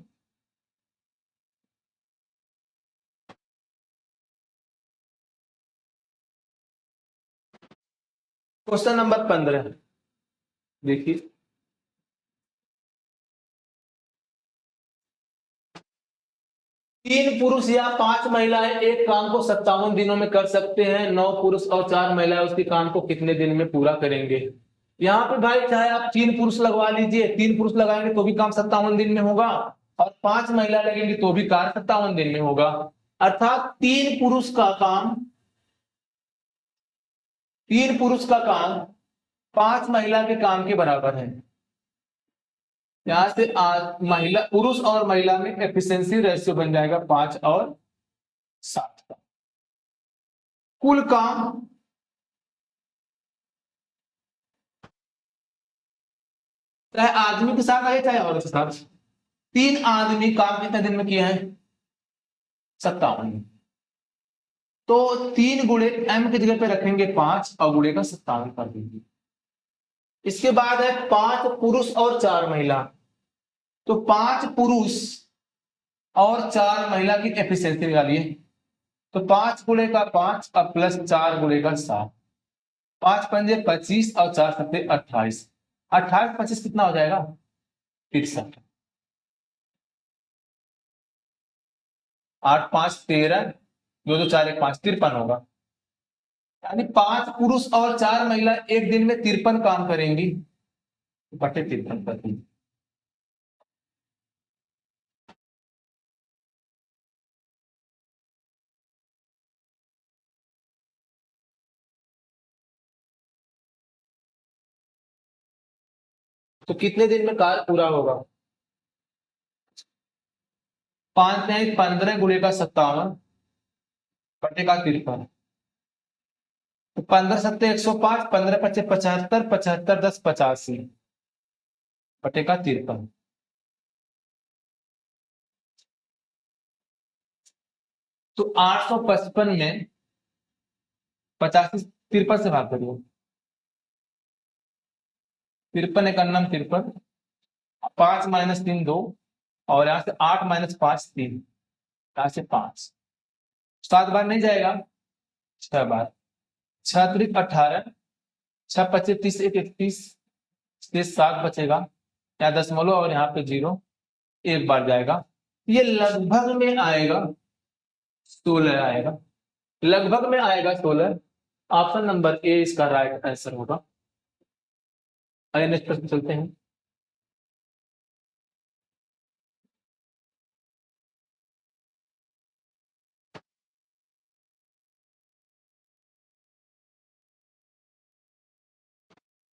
क्वेश्चन नंबर 15 देखिए, 3 पुरुष या 5 महिलाएं एक काम को 57 दिनों में कर सकते हैं। 9 पुरुष और 4 महिलाएं उसके काम को कितने दिन में पूरा करेंगे? यहाँ पे भाई चाहे आप 3 पुरुष लगवा लीजिए, 3 पुरुष लगाएंगे तो भी काम 57 दिन में होगा, और 5 महिला लगेंगे तो भी कार्य 57 दिन में होगा। अर्थात 3 पुरुष का काम 5 महिला के काम के बराबर है। यहां से महिला, पुरुष और महिला में एफिशिएंसी रेशियो बन जाएगा 5 और 7 का। कुल काम चाहे आदमी के साथ आए चाहे औरत के साथ, 3 आदमी काम कितने दिन में किए हैं? 57। तो 3 × m की जगह पे रखेंगे 5 और गुणे का 57 कर देंगे। इसके बाद है 5 पुरुष और 4 महिला। तो 5 पुरुष और 4 महिला की एफिशिएंसी निकालिए। तो 5 × 5 और प्लस 4 × 7, 5 × 5 = 25 और 4 × 7 = 28। 28, 25 कितना हो जाएगा? 63। 8, 5, 13, 2, 2, 4, 1, 5, 53 होगा। यानी 5 पुरुष और 4 महिला एक दिन में 53 काम करेंगी, बटे 53 कर देंगे। तो कितने दिन में कार्य पूरा होगा? 5 में 15 गुणे का 57 बटे का 53। तो 15 सत्ते 105, 15 पचे 75, 75 10 85 बटे का 53। तो 855 में 85 53 से भाग करिए। 53 एक अन्नम 53, 5 माइनस 3 2, और यहां से 8 माइनस 5 3, यहां से 5 7 बार नहीं जाएगा, 6 बार, 6 त्रिक 18, 6 पचे 30 एक 31, 7 बचेगा, यहाँ दशमलव और यहाँ पे 0 एक बार जाएगा। ये लगभग में आएगा 16 आएगा, लगभग में आएगा 16। ऑप्शन नंबर ए इसका राइट आंसर होगा। आइए नेक्स्ट प्रश्न चलते हैं।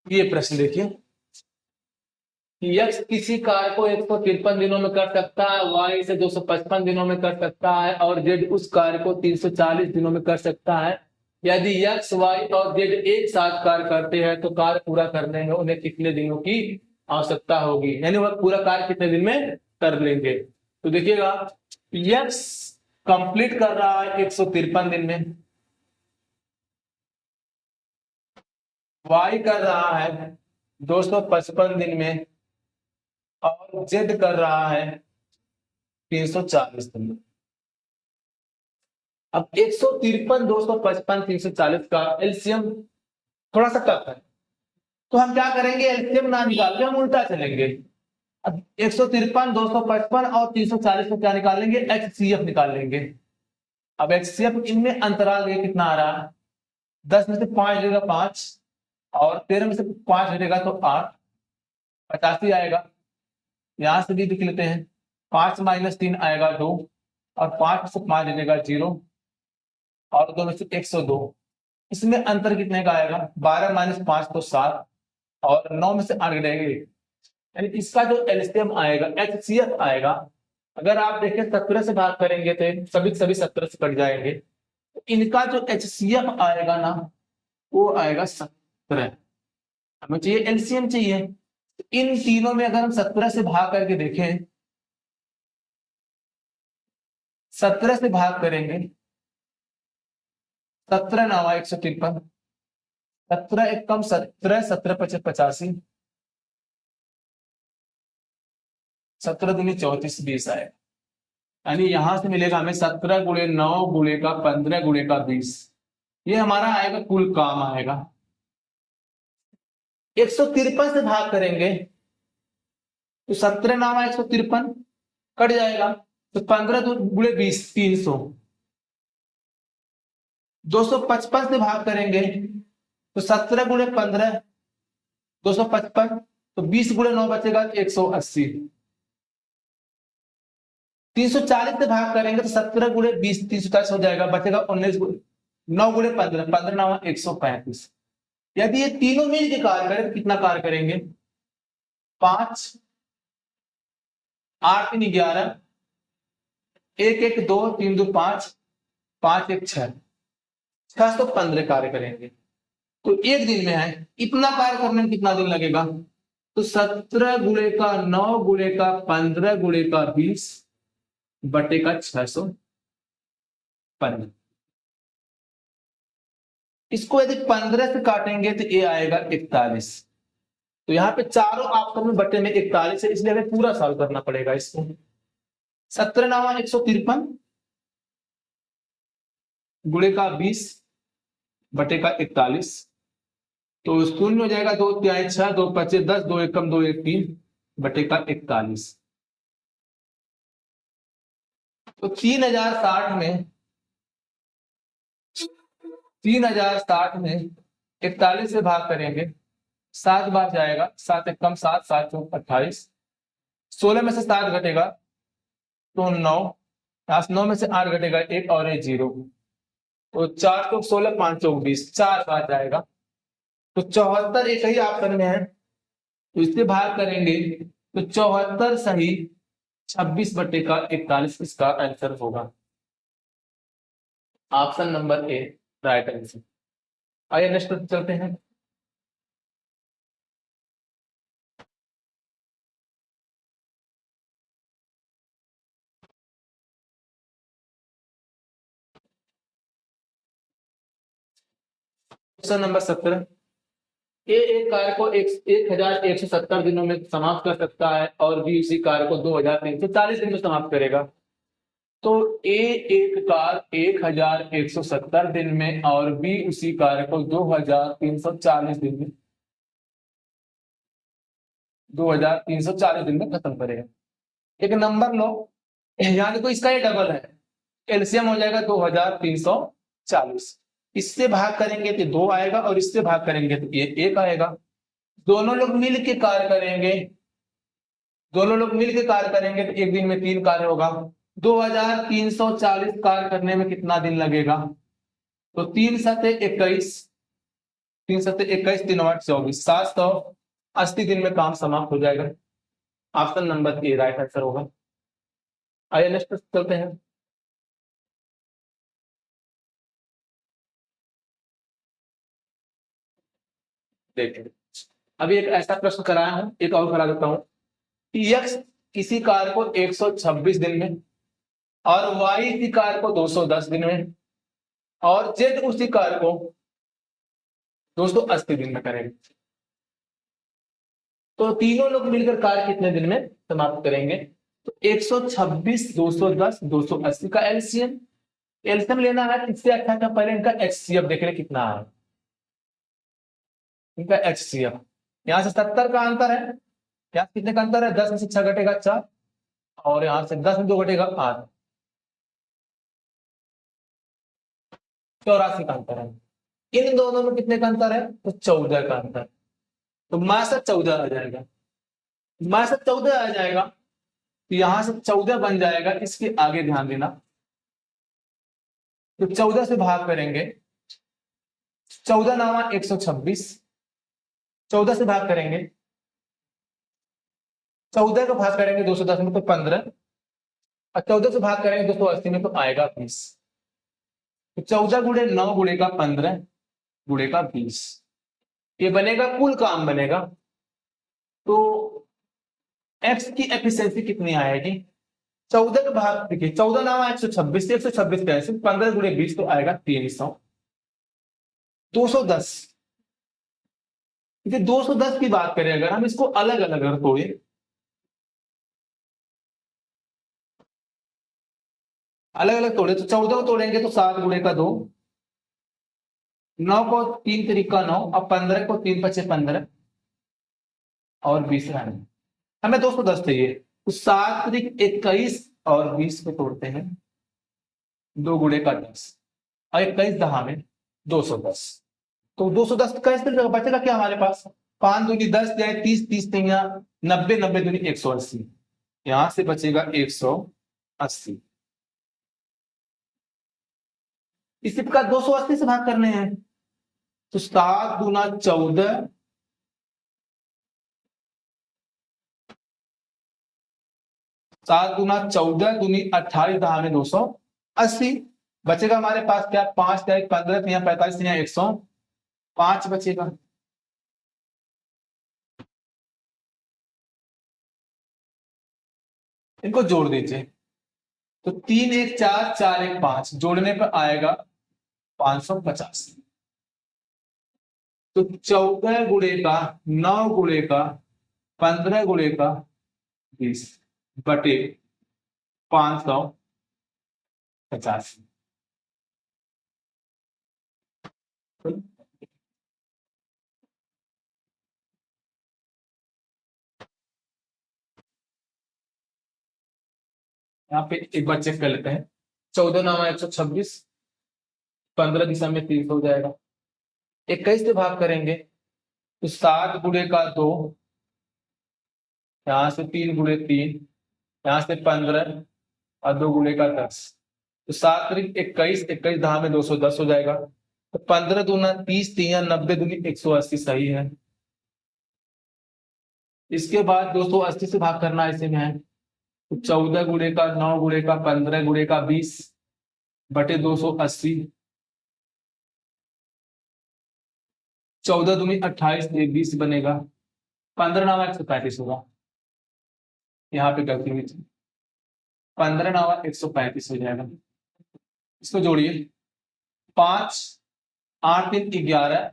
ये प्रश्न देखिए, यक्स किसी कार्य को 153 दिनों में कर सकता है, वाई इसे 255 दिनों में कर सकता है, और जेड उस कार्य को 340 दिनों में कर सकता है। यदि यक्स वाई और जेड एक साथ कार्य करते हैं तो कार्य पूरा करने में उन्हें कितने दिनों की आवश्यकता होगी, यानी वह पूरा कार्य कितने दिन में कर लेंगे। तो देखिएगा, यक्स कंप्लीट कर रहा है 153 दिन में, वाई कर रहा है 255 दिन में, और जेड कर रहा है 340 दिन में। अब 153 255 340 का एलसीएम थोड़ा सा टफ है, तो हम क्या करेंगे, एलसीएम ना निकाल के हम उल्टा चलेंगे। अब 153 255 और 340 को क्या निकाल लेंगे, एचसीएफ निकाल लेंगे। अब एचसीएफ इनमें अंतराल ये कितना आ रहा है, 10 में से 5 हटेगा 5, और 13 में से 5 हटेगा तो 8, 85 आएगा। यहां से भी लिख लेते हैं, 5 माइनस 3 आएगा 2, और 5 से 5 हटेगा 0, और 2 में से 102। इसमें अंतर कितने का आएगा, 12 माइनस 5 तो 7, और 9 में से 8 घटेंगे, यानी इसका जो एलसीएम आएगा एचसीएफ आएगा, अगर आप देखें 17 से भाग करेंगे तो सभी 17 से कट जाएंगे, तो इनका जो एचसीएफ आएगा ना वो आएगा 17। हमें चाहिए एलसीएम चाहिए, तो इन तीनों में अगर हम 17 से भाग करके देखें, 17 से भाग करेंगे, 17 9 153, 17 एक कम 17, 17 पचे 85, 17 दूनी 34 20 आएगा, यानी यहां से मिलेगा हमें 17 गुणे 9 गुणे का 15 गुणे का 20, ये हमारा आएगा कुल काम आएगा। 153 से भाग करेंगे तो 17 9 153 कट जाएगा, तो 15 गुणे 20 300। 255 से भाग करेंगे तो 17 गुणे 15 255, तो 20 गुणे 9 बचेगा 180। 340 से भाग करेंगे तो 17 गुणे 20 340 हो जाएगा, बचेगा 19 9 गुणे 15 15 9 135। यदि ये तीनों मिल के कार्य करें तो कितना कार्य करेंगे, 5 8 3 11, 1 1 2 3 2 5, 5 1 6, 615 कार्य करेंगे। तो एक दिन में है, इतना कार्य करने में कितना दिन लगेगा, तो 17 गुणे का 9 गुणे का 15 गुणे का 20 बटे का 615। इसको यदि 15 से काटेंगे तो ये आएगा 41। तो यहाँ पे चारों ऑप्शन में बटे में 41 है, इसलिए हमें पूरा सॉल्व करना पड़ेगा इसको। 17 9 153 गुणे का 20 बटे का 41, तो शून्य हो जाएगा, 2 3 6 2 5 10 2 1 2 1 3 बटे का 41। तो 3060 में 3060 में 41 से भाग करेंगे, 7 बार जाएगा, 7 1 7 7 चौक 28, 16 में से 7 घटेगा तो 9, 9 में से 8 घटेगा 1 और 1 0, तो 4 चौक 16 5 चौक 20, 4 बार जाएगा, तो 74 एक ही ऑप्शन में है, तो इससे भाग करेंगे तो 74 सही 26/41 इसका आंसर होगा। Option number A right answer. आइए नेक्स्ट क्वेश्चन चलते हैं। Question number 17। एक कार्य को 1170 दिनों में समाप्त कर सकता है और बी उसी कार्य को 2340 दिन में समाप्त करेगा। तो ए एक कार्य 1170 दिन में और बी उसी कार्य को 2340 दिन में 2340 दिन में खत्म करेगा। एक नंबर लो, यहाँ देखो इसका ये डबल है, एलसीएम हो जाएगा 2340। इससे भाग करेंगे तो 2 आएगा और इससे भाग करेंगे तो ये 1 आएगा। दोनों लोग मिल के कार्य करेंगे, दोनों लोग मिल के कार्य करेंगे तो एक दिन में 3 कार्य होगा। 2340 कार्य करने में कितना दिन लगेगा? तो 3 सते 21, 3 सते 21, 3 8 24, 780 दिन में काम समाप्त हो जाएगा। Option number A right answer होगा। आइए नेक्स्ट चलते हैं। देखिए अभी एक ऐसा प्रश्न कराया हूं, एक और करा देता हूं। एक्स किसी कार्य को 126 दिन में और वाई इसी कार्य को 210 दिन में और जेड उसी कार्य को 280 दिन में करेंगे। तो तीनों लोग मिलकर कार्य कितने दिन में समाप्त करेंगे? तो 126, 210, 280 का एलसीएम एलसीएम लेना है। इससे अच्छा था पहले इनका एचसीएफ देख ले कितना है। इनका एचसीएफ यहां से 70 का अंतर है, यहाँ कितने का अंतर है? 10 में से 6 घटेगा 4 और यहां से 10 में 2 घटेगा 8, 84 का अंतर है। इन दोनों में कितने का अंतर है? तो 14 का अंतर। तो 62 14 आ जाएगा, 62 14 आ जाएगा। तो यहां से 14 बन जाएगा। इसके आगे ध्यान देना, तो 14 से भाग करेंगे, 14 नामा 126, 14 से भाग करेंगे, 14 को भाग करेंगे 210 में तो 15 और 14 से भाग करेंगे 280 में तो आएगा 20। तो 14 गुणे 9 गुणे का 15 गुणे का 20, ये बनेगा कुल काम बनेगा। तो एक्स की एफिशिएंसी कितनी आएगी? 14 का भाग देखिए, 14 नामा 126 से 126 कैसे 15 गुणे 20 तो आएगा 300। 210, 210 की बात करें अगर हम इसको अलग अलग अगर तोड़े, अलग अलग तोड़े तो 14 को तोड़ेंगे तो 7 गुणे का 2, 9 को 3 तरीका 9 और 15 को 3 पचे 15 और 20 रहने। हमें 210 चाहिए तो 7 तरीक 21 और 20 को तोड़ते हैं, 2 गुणे का 10 और 21 दहा में 210। तो 210 कैसे बचेगा क्या हमारे पास? 5 दूनी 10 जाए 30, 30 90, 90 दूनी 180, यहां से बचेगा 180। इसका 280 से भाग करने हैं तो 7 दूना 14, 7 दूना 14 दूनी 28 दहा में 280। बचेगा हमारे पास क्या? 5 जाए 15, यहाँ 45, यहाँ 105 बचेगा। इनको जोड़ दीजिए तो 3 1 4, 4 1 5, जोड़ने पर आएगा 550। तो 14 गुणे का 9 गुणे का 15 गुणे का 20 बटे 550। यहाँ पे एक बार चेक कर लेते हैं। 14 नामा 126, 15 दिशा में 30 हो जाएगा। 21 से भाग करेंगे तो 7 गुणे का 2, यहां से 3 गुणे 3, यहां से 15 और 2 गुणे का 10। तो 7 तरीक 21, 21 दहा में 210 हो जाएगा। तो 15 दूना 30, 3 90 दूनी 180 सही है। इसके बाद 280 से भाग करना ऐसे में है तो 14 गुणे का 9 गुणे का 15 गुणे का 20 बटे 280, 14 दूनी 28, 20 बनेगा, 15 9 135 होगा। यहाँ पे गलती हुई थी, 15 9 135 हो जाएगा। इसको जोड़िए, 5 8 3 11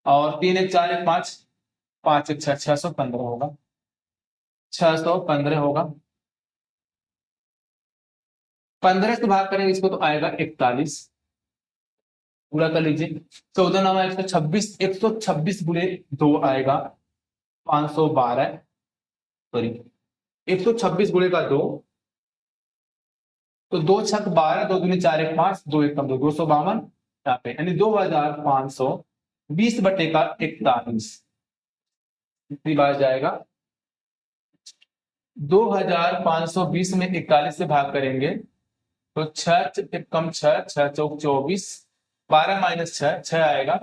और 3 1 4 1 5, 5 1 6 615 होगा, 615 होगा। 15 से भाग करेंगे इसको तो आएगा 41, पूरा कर लीजिए। 14 9 126, 126 गुणे 2 आएगा 512, सॉरी 126 गुणे का 2, तो 2 छक 12, 2 दूनी 4 1 5, 2 1 कम 2, 252 यहाँ पे, यानी 2520 बटे का 41, कितनी बार जाएगा? 2520 में 41 से भाग करेंगे तो 6 कम 6 6 चौक 24, 12 माइनस 6 6 आएगा,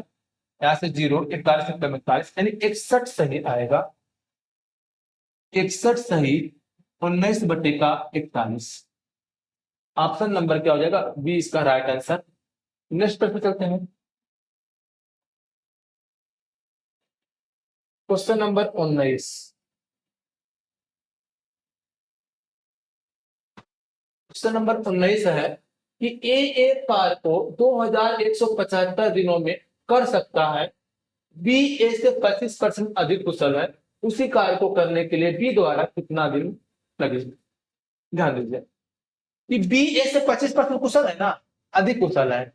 यहां से 0, 41 से कम 41, यानी 61 सही आएगा। 61 सही 19 बटे का 41, ऑप्शन नंबर क्या हो जाएगा? बी इसका राइट आंसर। नेक्स्ट प्रश्न चलते हैं, क्वेश्चन नंबर 19। क्वेश्चन नंबर 19 है कि ए एक कार्य को 2175 दिनों में कर सकता है, बी ए से 25% अधिक कुशल है, उसी कार्य को करने के लिए बी द्वारा कितना दिन लगेगा? ध्यान दीजिए कि बी ए से 25% कुशल है ना, अधिक कुशल है।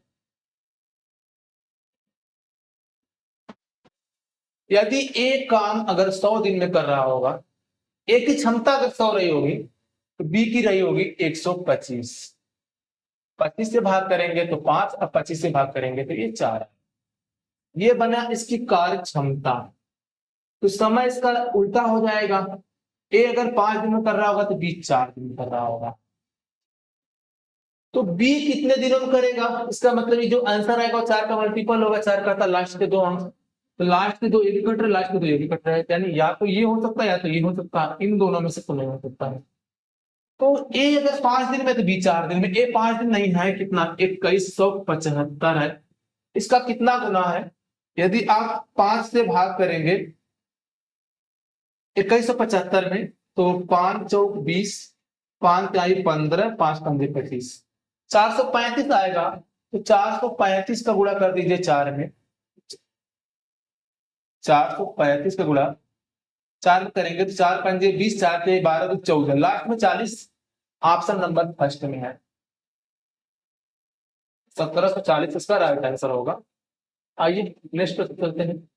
यदि एक काम अगर 100 दिन में कर रहा होगा, ए की क्षमता अगर 100 रही होगी तो बी की रही होगी 125, 25 से भाग करेंगे तो 5, अब 25 से भाग करेंगे तो ये 4, ये बना इसकी कार्य क्षमता। तो समय इसका उल्टा हो जाएगा, ए अगर 5 दिन में कर रहा होगा तो बी 4 दिन में कर रहा होगा, तो बी कितने दिनों में करेगा? इसका मतलब ये जो आंसर आएगा 4 का मल्टीपल होगा, 4 का था लास्ट के 2 अंक, तो लास्ट के 2 ये भी कट रहे, लास्ट के 2 ये भी कट रहे, यानी या तो ये हो सकता है या तो ये हो सकता है, इन दोनों में से कोई नहीं हो सकता है। तो ए अगर 5 दिन में तो बी 4 दिन में, ए 5 दिन नहीं है, कितना 2175 है, इसका कितना गुना है? यदि आप 5 से भाग करेंगे 2175 में तो 5 चौक 20, 5 आई 15, 5 पंजे 25, 435 आएगा, तो 435 का गुणा कर दीजिए 4 में, 435 का गुणा 4 में करेंगे तो 4 पंजे 20, 4 के 12 तो 14, लास्ट में 40, ऑप्शन नंबर फर्स्ट में है 1740 इसका राइट आंसर होगा। आइए नेक्स्ट प्रश्न चलते हैं,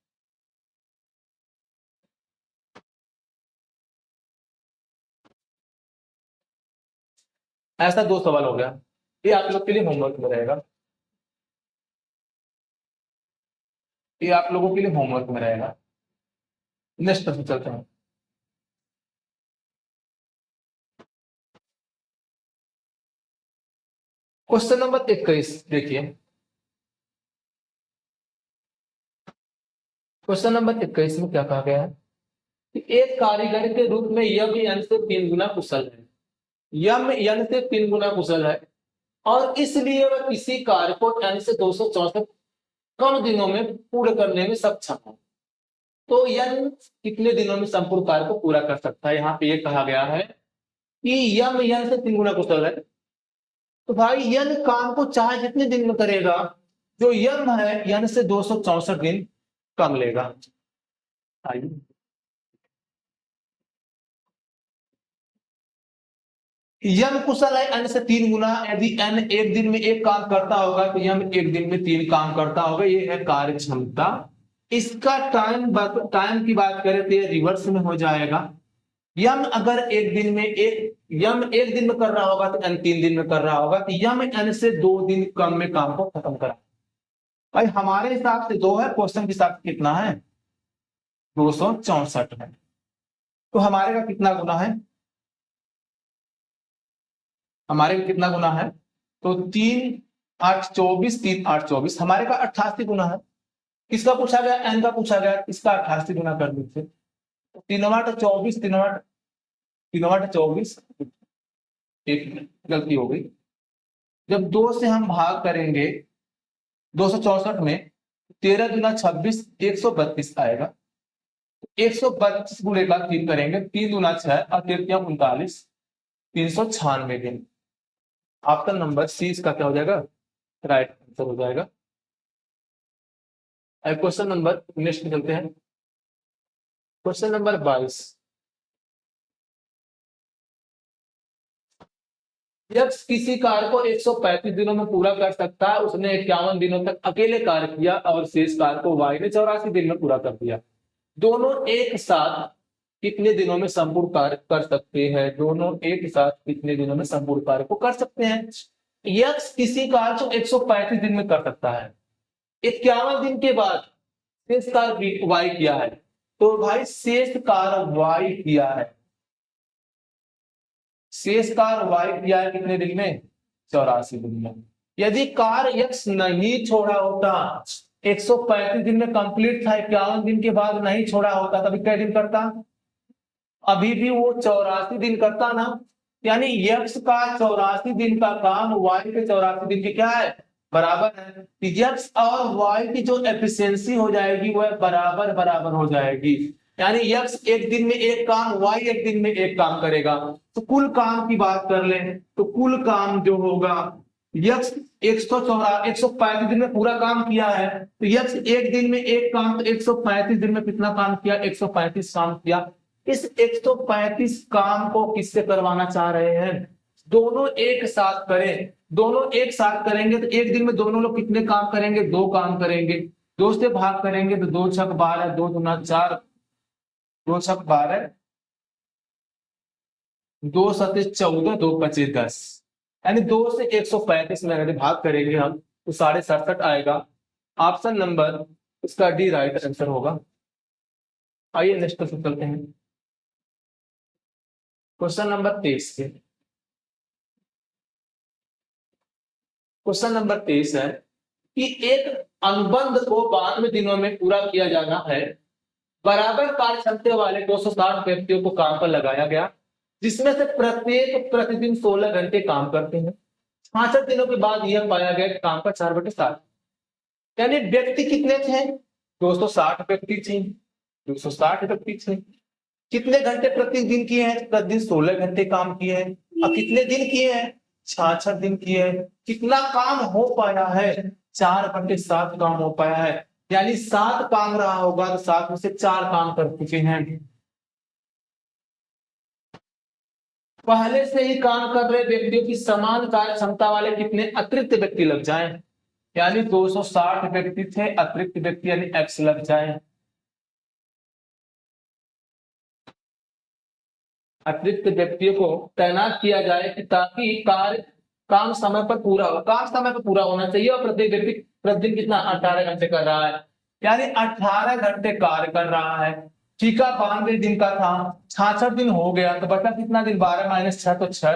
ऐसा 2 सवाल हो गया, ये आप लोग के लिए होमवर्क में रहेगा, ये आप लोगों के लिए होमवर्क में रहेगा। नेक्स्ट प्रश्न चलते हैं, क्वेश्चन नंबर 21 देखिए। क्वेश्चन नंबर 21 में क्या कहा गया है कि एक कारीगर के रूप में यम यन से 3 गुना कुशल है, यम यन से 3 गुना कुशल है और इसलिए वह किसी कार्य को एन से 264 कम दिनों में पूर्ण करने में सक्षम है। तो यन कितने दिनों में संपूर्ण कार्य को पूरा कर सकता है? यहाँ पे ये कहा गया है कि यम यन से 3 गुना कुशल है, तो भाई यन काम को चाहे जितने दिन में करेगा, जो यम है यन से 264 दिन कम लेगा। आइए यम कुशल है एन से 3 गुना, यदि एन एक दिन में एक काम करता होगा तो यम एक दिन में 3 काम करता होगा, ये है कार्य क्षमता। इसका टाइम की बात करें तो ये रिवर्स में हो जाएगा, यम अगर एक दिन में यम एक दिन में कर रहा होगा तो एन 3 दिन में कर रहा होगा, तो यम एन से 2 दिन कम में काम को खत्म करा। भाई हमारे हिसाब से 2 है, क्वेश्चन के हिसाब से कितना है? 264 है, तो हमारे का कितना गुना है? हमारे का कितना गुना है? तो 3 8 24, 3 8 24, हमारे का 88 गुना है। किसका पूछा गया? एन का पूछा गया, इसका 88 गुना कर दीजिए, 3 8 24, 3 8 3 8 24, एक गलती हो गई। जब 2 से हम भाग करेंगे 264 में, 13 दूना 26, 132 आएगा। 132 गुणे का 3 करेंगे, 3 दूना 6 और 3 39, 396 दिन। आपका नंबर सी इसका क्या हो जाएगा, राइट आंसर हो जाएगा। क्वेश्चन नंबर नेक्स्ट चलते हैं। क्वेश्चन नंबर 22, यक्स किसी कार्य को 135 दिनों में पूरा कर सकता है, उसने 51 दिनों तक अकेले कार्य किया और शेष कार्य को वाई ने 84 दिन में पूरा कर दिया। दोनों एक साथ कितने दिनों में संपूर्ण कार्य कर सकते हैं? दोनों एक साथ कितने दिनों में संपूर्ण कार्य को कर सकते हैं? यक्स किसी कार्य को 135 दिन में कर सकता है, 51 दिन के बाद शेष कार्य वाई किया है, तो भाई शेष कार्य वाई किया है, शेष कार्य वाई किया है कितने दिन में? 84 दिन में। यदि कार्य यक्स नहीं छोड़ा होता, 135 दिन में कंप्लीट था, 51 दिन के बाद नहीं छोड़ा होता, तभी कितने दिन करता? अभी भी वो 84 दिन करता ना। यानी यक्स का 84 दिन का काम वाई के 84 दिन के क्या है, बराबर है। यक्स और वाई की जो एफिशिएंसी हो जाएगी वह बराबर बराबर हो जाएगी। यानी यक्स एक दिन में एक काम, वाई एक दिन में एक काम करेगा। तो कुल काम की बात कर लें तो कुल काम जो होगा, यक्स 135 दिन में पूरा काम किया है, तो यक्स एक दिन में एक काम, तो 135 दिन में कितना काम किया? 135 काम किया। इस 135 काम को किससे करवाना चाह रहे हैं? दोनों एक साथ करें। दोनों एक साथ करेंगे तो एक दिन में दोनों लोग कितने काम करेंगे? 2 काम करेंगे। 2 से भाग करेंगे तो 2 छक 12, 2 दूना 4, 2 छक 12, 2 सते 14, 2 पचे 10। यानी 2 से 135 में अगर भाग करेंगे हम तो 67.5 आएगा। ऑप्शन नंबर इसका डी राइट आंसर होगा। आइए नेक्स्ट क्वेश्चन चलते हैं। क्वेश्चन नंबर 23 के, क्वेश्चन नंबर 23 है कि एक अनुबंध को 92 दिनों में पूरा किया जाना है। बराबर कार्य क्षमता वाले 260 व्यक्तियों को काम पर लगाया गया, जिसमें से प्रत्येक प्रतिदिन 16 घंटे काम करते हैं। 65 दिनों के बाद यह पाया गया कि काम का 4/7, यानी व्यक्ति कितने थे? 260 व्यक्ति थे। 260 व्यक्ति थे। कितने घंटे प्रतिदिन किए हैं? प्रतिदिन 16 घंटे काम किए हैं। अब कितने दिन किए हैं? 66 दिन किए हैं। कितना काम हो पाया है? 4/7 काम हो पाया है। यानी 7 काम रहा होगा तो 7 में से 4 काम कर चुके हैं। पहले से ही काम कर रहे व्यक्तियों की समान कार्य क्षमता वाले कितने अतिरिक्त व्यक्ति लग जाएं? यानी 260 व्यक्ति थे, अतिरिक्त व्यक्ति यानी एक्स लग जाए। अतिरिक्त व्यक्तियों को तैनात किया जाए कि ताकि कार्य काम समय पर पूरा हो। काम समय पर पूरा होना चाहिए और प्रत्येक व्यक्ति प्रतिदिन कितना? 18 घंटे कर रहा है, यानी 18 घंटे कार्य कर रहा है। ठीका 92 दिन का था, 66 दिन हो गया तो बचा कितना दिन? 12 - 6 तो 6,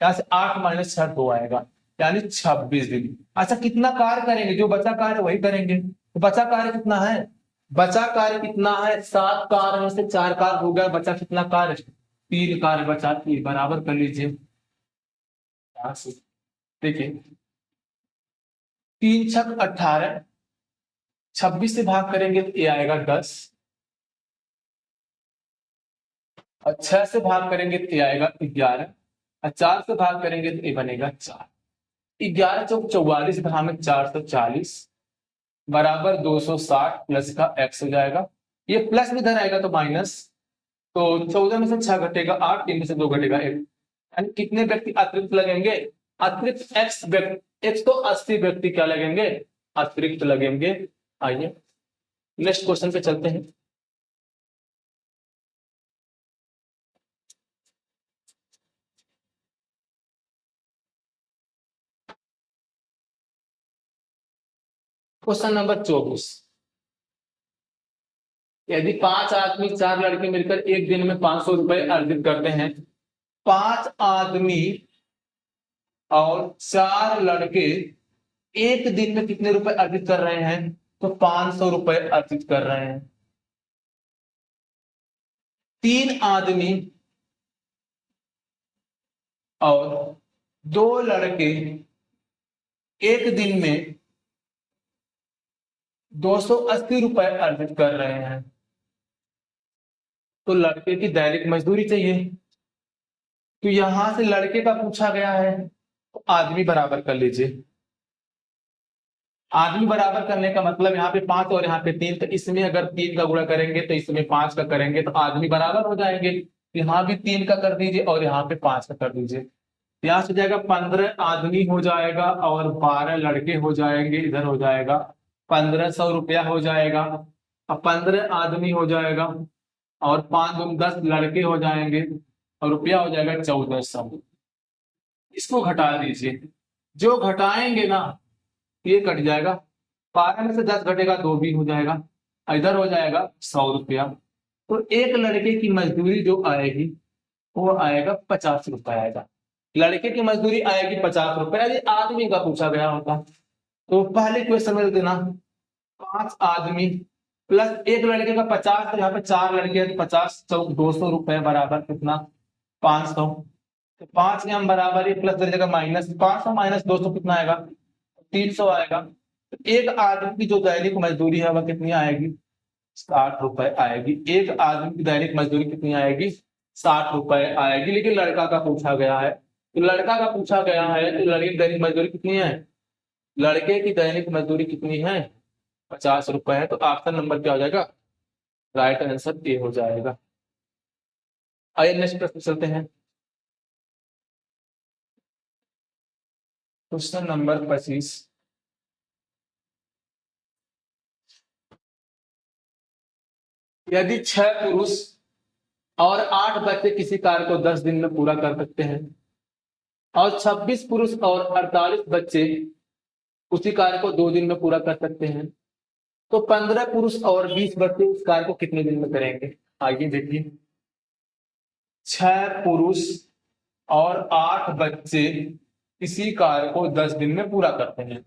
यहाँ से 8 - 6 2 आएगा, यानी 26 दिन। अच्छा कितना कार्य करेंगे? जो बचा कार्य वही करेंगे। तो बचा कार्य कितना है? बचा कार्य कितना है? 7 कार्य में से 4 कार्य हो गया, बचा कितना कार्य? 3 कार्य बचा। 3 बराबर कर लीजिए यहां से। देखिए 3 छक 18, 26 से भाग करेंगे तो ये आएगा 10, और 6 से भाग करेंगे तो ये आएगा 11, और 4 से भाग करेंगे तो ये बनेगा 4। 11 चौक 44, भाग में 440 बराबर 260 प्लस का एक्स हो जाएगा। ये प्लस में इधर आएगा तो माइनस, तो 14 में से 6 घटेगा 8, 3 में से 2 घटेगा 1। यानी कितने व्यक्ति अतिरिक्त लगेंगे? अतिरिक्त एक्स व्यक्ति, 180 व्यक्ति क्या लगेंगे? अतिरिक्त लगेंगे। आइए नेक्स्ट क्वेश्चन पे चलते हैं। क्वेश्चन नंबर 24, यदि 5 आदमी 4 लड़के मिलकर एक दिन में 500 रुपए अर्जित करते हैं, 5 आदमी और 4 लड़के एक दिन में कितने रुपए अर्जित कर रहे हैं? तो 500 रुपए अर्जित कर रहे हैं। 3 आदमी और दो लड़के एक दिन में 280 रुपए अर्जित कर रहे हैं, तो लड़के की दैनिक मजदूरी चाहिए। तो यहां से लड़के का पूछा गया है, तो आदमी बराबर कर लीजिए। आदमी बराबर करने का मतलब यहाँ पे 5 और यहाँ पे 3, तो इसमें अगर 3 का गुणा करेंगे तो इसमें 5 का करेंगे तो आदमी बराबर हो जाएंगे। यहाँ भी 3 का कर दीजिए और यहाँ पे 5 का कर दीजिए। यहाँ से जाएगा 15 आदमी हो जाएगा और 12 लड़के हो जाएंगे, इधर हो जाएगा 1500 रुपया हो जाएगा। अब 15 आदमी हो जाएगा और 5 दूनी 10 लड़के हो जाएंगे और रुपया हो जाएगा 1400। इसको घटा दीजिए, जो घटाएंगे ना ये कट जाएगा। 12 में से 10 घटेगा 2 भी हो जाएगा, इधर हो जाएगा 100 रुपया। तो एक लड़के की मजदूरी जो आएगी वो आएगा 50 रुपया आएगा। लड़के की मजदूरी आएगी 50 रुपया, यदि आदमी का पूछा गया होता तो पहले क्वेश्चन में देना 5 आदमी प्लस एक लड़के का 50, तो यहाँ पे 4 लड़के हैं तो 50 चौक 200 रुपए बराबर कितना 500। तो 5 के हम बराबर ही प्लस दे देगा माइनस 500 माइनस 200 कितना आएगा 300 आएगा। तो एक आदमी की जो दैनिक मजदूरी है वह कितनी आएगी 60 रुपए आएगी। एक आदमी की दैनिक मजदूरी कितनी आएगी 60 रुपए आएगी। लेकिन लड़का का पूछा गया है, तो लड़का का पूछा गया है तो लड़के की दैनिक मजदूरी कितनी है, लड़के की दैनिक मजदूरी कितनी है 50 रुपए है। तो ऑप्शन नंबर क्या हो जाएगा, राइट आंसर ए हो जाएगा। आइए नेक्स्ट प्रश्न चलते हैं। Question number 25। यदि 6 पुरुष और 8 बच्चे किसी कार्य को 10 दिन में पूरा कर सकते हैं और 26 पुरुष और 48 बच्चे उसी कार्य को 2 दिन में पूरा कर सकते हैं, तो 15 पुरुष और 20 बच्चे उस कार्य को कितने दिन में करेंगे। आइए देखिए, 6 पुरुष और 8 बच्चे इसी कार्य को 10 दिन में पूरा करते हैं।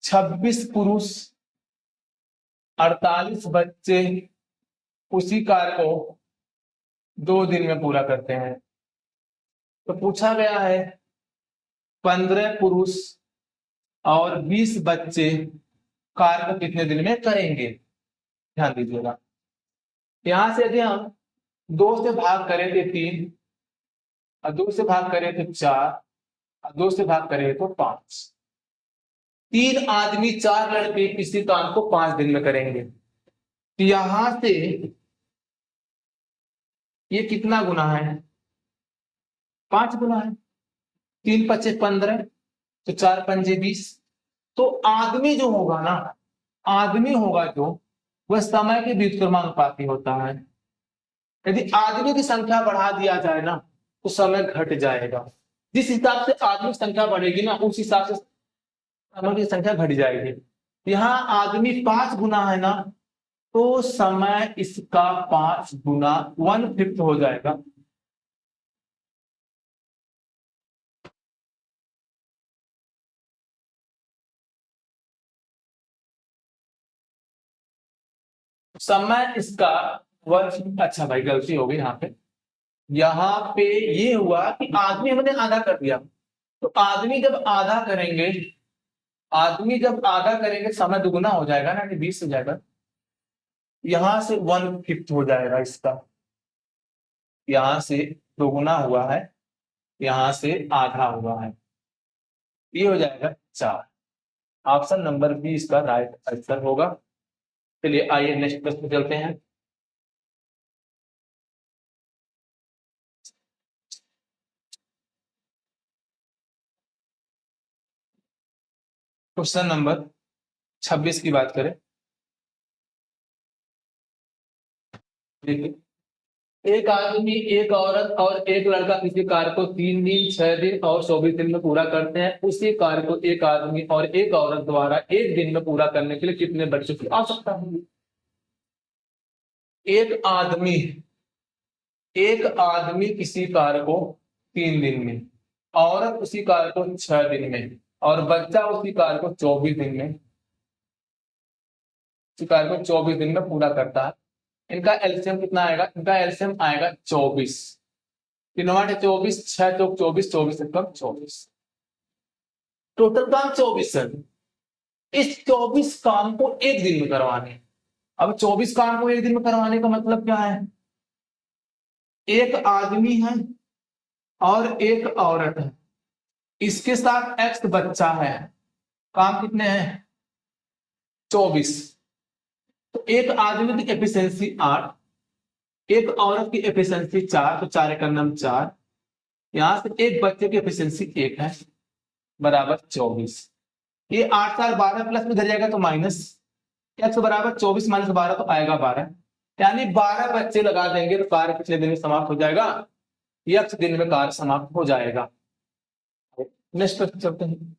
26 पुरुष 48 बच्चे उसी कार्य को 2 दिन में पूरा करते हैं। तो पूछा गया है 15 पुरुष और 20 बच्चे कार्य को कितने दिन में करेंगे। ध्यान दीजिएगा, यहां से यदि हम 2 से भाग करें तो 3 और 2 से भाग करें तो 4 और 2 से भाग करें तो 5। 3 आदमी 4 लड़के किसी काम को 5 दिन में करेंगे। तो यहां से ये कितना गुना है 5 गुना है। 3 पच्चे 15 तो 4 पंजे 20। तो आदमी जो होगा ना, आदमी होगा जो वह समय के व्युत्क्रमानुपाती होता है। यदि आदमी की संख्या बढ़ा दिया जाए ना तो समय घट जाएगा। जिस हिसाब से आदमी की संख्या बढ़ेगी ना उस हिसाब से समय की संख्या घट जाएगी। यहाँ आदमी 5 गुना है ना, तो समय इसका 5 गुना 1/5 हो जाएगा। समय इसका अच्छा भाई गलती हो गई यहाँ पे ये हुआ कि आदमी हमने आधा कर दिया। तो आदमी जब आधा करेंगे, आदमी जब आधा करेंगे समय दुगुना हो जाएगा ना कि 20 हो जाएगा। यहां से 1/5 हो जाएगा इसका, यहां से दोगुना हुआ है, यहां से आधा हुआ है, ये हो जाएगा 4। ऑप्शन नंबर बी इसका राइट आंसर होगा। चलिए आइए नेक्स्ट प्रश्न चलते हैं। क्वेश्चन नंबर 26 की बात करें। देखिए, एक आदमी एक औरत और एक लड़का किसी कार्य को 3 दिन 6 दिन और 24 दिन में पूरा करते हैं। उसी कार्य को एक आदमी और एक औरत द्वारा एक दिन में पूरा करने के लिए कितने बच्चों की आवश्यकता होगी। एक आदमी किसी कार्य को 3 दिन में, औरत उसी कार्य को 6 दिन में और बच्चा उसी कार्य को 24 दिन में, उसी कार्य को 24 दिन में पूरा करता है। इनका एलसीएम कितना आएगा, इनका एलसीएम आएगा 24। तीन आठ 24, 6 चौक 24, 24 कम 24, टोटल काम 24 है। इस 24 काम को एक दिन में करवाने। अब 24 काम को एक दिन में करवाने का मतलब क्या है? एक आदमी है और एक औरत है, इसके साथ एक्स बच्चा है। काम कितने हैं? 24। तो एक आदमी की एफिशिएंसी 8, एक औरत की एफिशिएंसी 4, तो 4 का नाम 4, यहां से एक बच्चे की एफिशिएंसी 1 है, बराबर 24। ये 8 4 12 प्लस में इधर जाएगा तो माइनस, एक्स बराबर 24 माइनस 12 तो आएगा 12, यानी 12 बच्चे लगा देंगे तो कार्य कितने दिन में समाप्त हो जाएगा? एक्स दिन में कार्य समाप्त हो जाएगा। नेक्स्ट प्रश्न चलते हैं।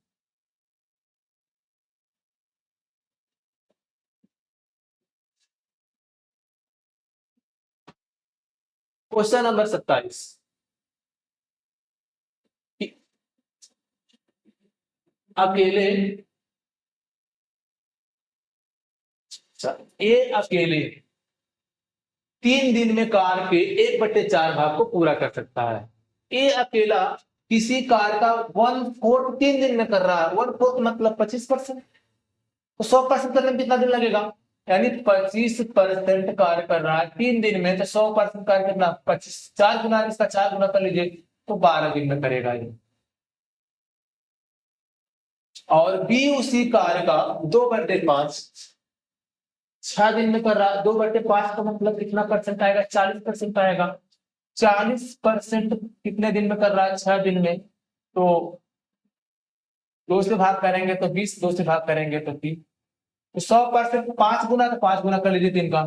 Question number 27। अकेले ए अकेले 3 दिन में कार के 1/4 भाग को पूरा कर सकता है। ए अकेला किसी कार का 1/4 3 दिन में कर रहा है। 1/4 मतलब 25%, तो 100% करने में कितना दिन लगेगा? यानी 25% कार्य कर रहा है 3 दिन में, तो 100% कार्य करना 25, 4 गुना इसका 4 गुना कर लीजिए, तो 12 दिन में करेगा ये। और बी उसी कार्य का 2/5 6 दिन में कर रहा है। 2/5 का मतलब कितना परसेंट आएगा? 40% आएगा। 40% कितने दिन में कर रहा है? 6 दिन में। तो 2 से भाग करेंगे तो 20, 2 से भाग करेंगे तो 30, तो 100% 5 गुना, तो 5 गुना कर लीजिए 3 का,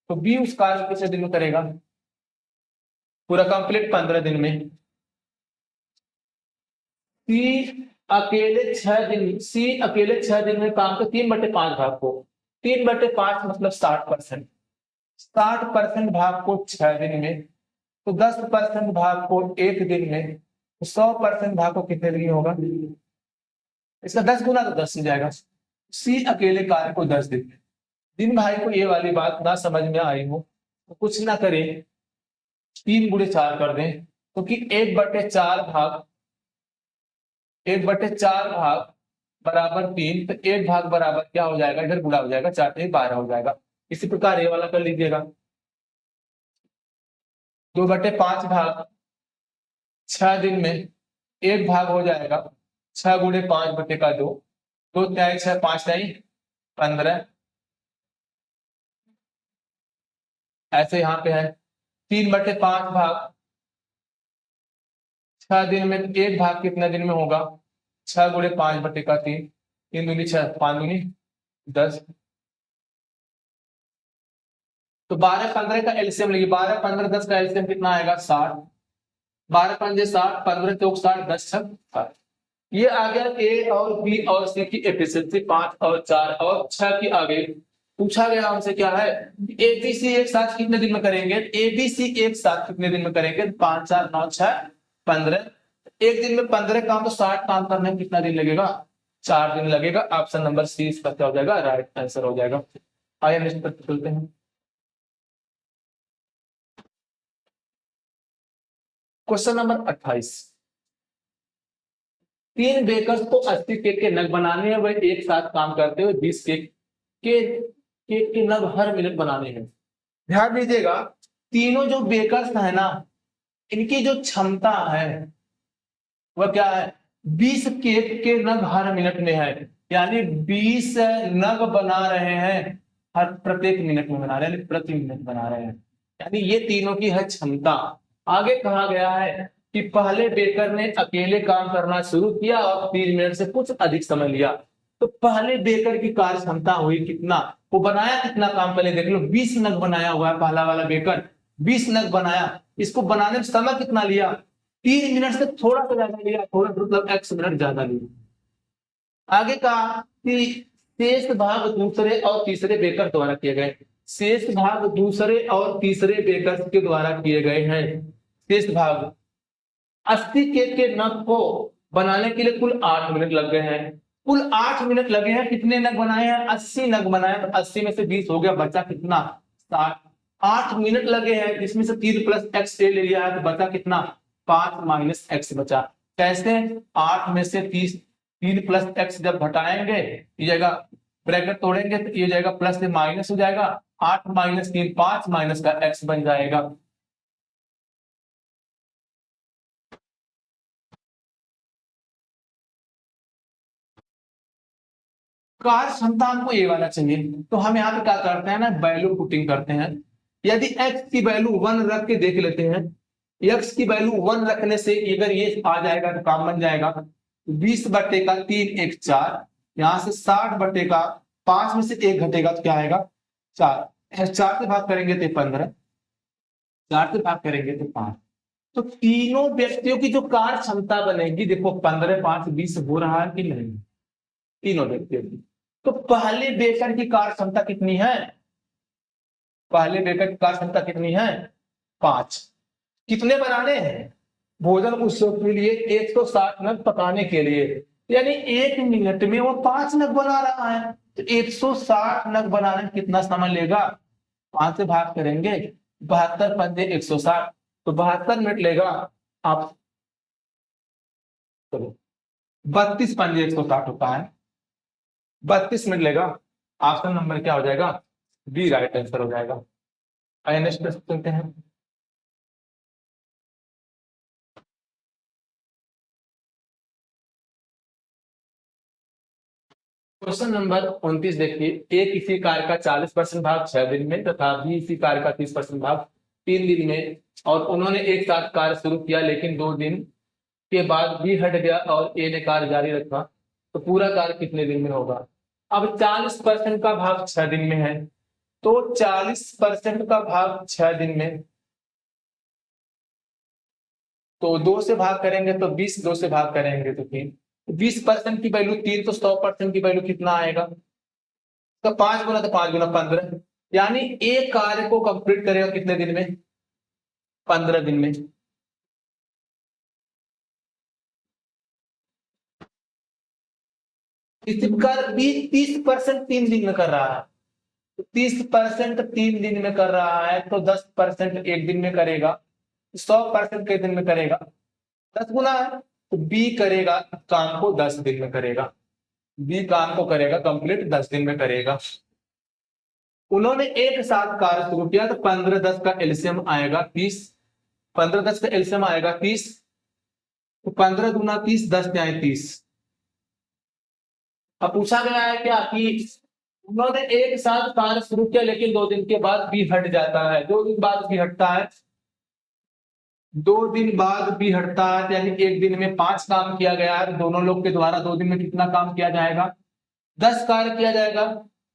तो बी उस कार्य को कितने दिन में करेगा? पूरा कंप्लीट 15 दिन में। सी सी अकेले 6 दिन में काम के 3/5 भाग को, 3/5 मतलब 60%, 60% भाग को 6 दिन में, तो 10% भाग को 1 दिन में, तो 100% भाग को कितने दिन में होगा? इसका 10 गुना तो 10 हो जाएगा। सी अकेले कार्य को 10 दिन में। जिन भाई को ये वाली बात ना समझ में आई हो तो कुछ ना करें, 3 × 4 कर दें, क्योंकि तो 1/4 भाग 1/4 भाग बराबर 3, तो 1 भाग बराबर क्या हो जाएगा? इधर गुणा हो जाएगा, 4 से 12 हो जाएगा। इसी प्रकार ये वाला कर लीजिएगा। 2/5 भाग 6 दिन में 1 भाग हो जाएगा 6 × 5/2, 2 त्याई 6, 5 त्याई 15, ऐसे यहाँ पे है। 3/5 भाग 6 दिन में, 1 भाग कितने दिन में होगा? 6 × 5/3, 3 दूनी 6, 5 दूनी 10, तो 12 15 का एलसीएम लीजिए। 12 15 10 का एलसीएम कितना आएगा? 60। 12 पंजे 60, 15 चौक 60, 10 छक 60। ये आ गया ए और बी और सी की एफिशिएंसी। 5 और 4 और 6 की आगे पूछा गया हमसे क्या है? एबीसी एक साथ कितने दिन में करेंगे? एबीसी एक साथ कितने दिन में करेंगे? 5 4 9 6 15, एक दिन में 15 काम, तो 60 काम करने में कितना दिन लगेगा? 4 दिन लगेगा। ऑप्शन नंबर सी इसका क्या हो जाएगा? राइट आंसर हो जाएगा। आइए नेक्स्ट पर चलते हैं। Question number 28। 3 बेकर्स को 80 केक के नग बनाने हैं, वह एक साथ काम करते हुए 20 केक के नग हर मिनट बनाने हैं। ध्यान दीजिएगा, तीनों जो बेकर्स है ना, इनकी जो क्षमता है वह क्या है? 20 केक के नग हर मिनट में है, यानी 20 नग बना रहे हैं हर प्रत्येक मिनट में बना रहे हैं, प्रति मिनट बना रहे हैं, यानी ये तीनों की है क्षमता। आगे कहा गया है कि पहले बेकर ने अकेले काम करना शुरू किया और 3 मिनट से कुछ अधिक समय लिया। तो पहले बेकर की कार्य क्षमता हुई कितना? वो बनाया कितना काम? पहले देख लो, 20 नग बनाया हुआ है पहला वाला बेकर, 20 नग बनाया। इसको बनाने में समय कितना लिया? 3 मिनट से थोड़ा सा ज्यादा लिया, थोड़ा मतलब x मिनट ज्यादा लिया। आगे कहा कि शेष भाग दूसरे और तीसरे बेकर द्वारा किए गए। शेष भाग दूसरे और तीसरे बेकर के द्वारा किए गए हैं। शेष भाग 80 के नग को बनाने के लिए कुल 8 मिनट लग गए हैं। कुल 8 मिनट लगे हैं। कितने नग बनाए हैं? 80 नग बनाए, तो 80 में से 20 हो गया, बचा कितना? 60। 8 मिनट लगे हैं, जिसमें से 3 प्लस एक्स ले लिया है, तो बचा कितना? 5 माइनस एक्स बचा। कैसे? 8 में से 3 प्लस एक्स जब घटाएंगे, ये जगह ब्रैकेट तोड़ेंगे तो ये जाएगा प्लस से माइनस हो जाएगा, 8 माइनस 3 5 माइनस का एक्स बन जाएगा। कार्य क्षमता हमको ये वाला चाहिए, तो हम यहाँ पे क्या करते हैं ना, वैल्यू पुटिंग करते हैं। यदि x की वैल्यू 1 रख के देख लेते हैं, x की वैल्यू 1 रखने से अगर ये आ जाएगा तो काम बन जाएगा। 20 बटे का 3 1 4, यहां से 60 बटे का 5 में से 1 घटेगा तो क्या आएगा? 4। 4 से भाग करेंगे तो 15, 4 से भाग करेंगे तो 5। तो तीनों व्यक्तियों की जो कार्य क्षमता बनेगी, देखो 15 5 20 हो रहा है कि नहीं, तीनों व्यक्तियों की। तो पहले बेकर की कार्य क्षमता कितनी है? पहले बेकर की कार्य क्षमता कितनी है? 5। कितने बनाने हैं? भोजन उत्सव के लिए 160 नग पकाने के लिए, यानी 1 मिनट में वो 5 नग बना रहा है। तो 160 नग बनाने में कितना समय लेगा? 5 से भाग करेंगे, 72 पंजे 160, तो 72 मिनट लेगा। आप चलो 32 पंजे 160 होता है, 32 मिनट लेगा। ऑप्शन नंबर क्या हो जाएगा? बी राइट आंसर हो जाएगा। आइए नेक्स्ट प्रश्न चलते हैं। क्वेश्चन नंबर 29 देखिए, ए किसी कार्य का 40% भाग 6 दिन में तथा बी इसी कार्य का 30% भाग 3 दिन में, और उन्होंने एक साथ कार्य शुरू किया, लेकिन 2 दिन के बाद बी हट गया और ए ने कार्य जारी रखा, तो पूरा कार्य कितने दिन में होगा? अब 40% का भाग 6 दिन में है, तो 40% का भाग 6 दिन में, तो 2 से भाग करेंगे तो 20, 2 से भाग करेंगे तो 3। 20% की वैल्यू 3, तो 100% की वैल्यू कितना आएगा? तो 5 गुना, तो 5 गुना 15, यानी एक कार्य को कंप्लीट करेगा कितने दिन में? 15 दिन में। इसी प्रकार बी 30% 3 दिन में कर रहा है, तो 30% 3 दिन में कर रहा है, तो 10% एक दिन में करेगा, 100% के दिन में करेगा, 10 गुना है, तो बी करेगा काम को 10 दिन में करेगा। बी काम को करेगा कंप्लीट 10 दिन में करेगा। उन्होंने एक साथ कार्य शुरू किया, तो 15 10 का एलसीएम आएगा 30, 15 10 का एलसीएम आएगा 30, तो 15 गुना 30, 10 न्याय 30। अब पूछा गया है क्या कि उन्होंने एक साथ कार्य शुरू किया, लेकिन 2 दिन के बाद भी हट जाता है, 2 दिन बाद भी हटता है, 2 दिन बाद भी हटता है, यानी एक दिन में 5 काम किया गया है, दोनों लोग के द्वारा 2 दिन में कितना काम किया जाएगा? 10 कार्य किया जाएगा।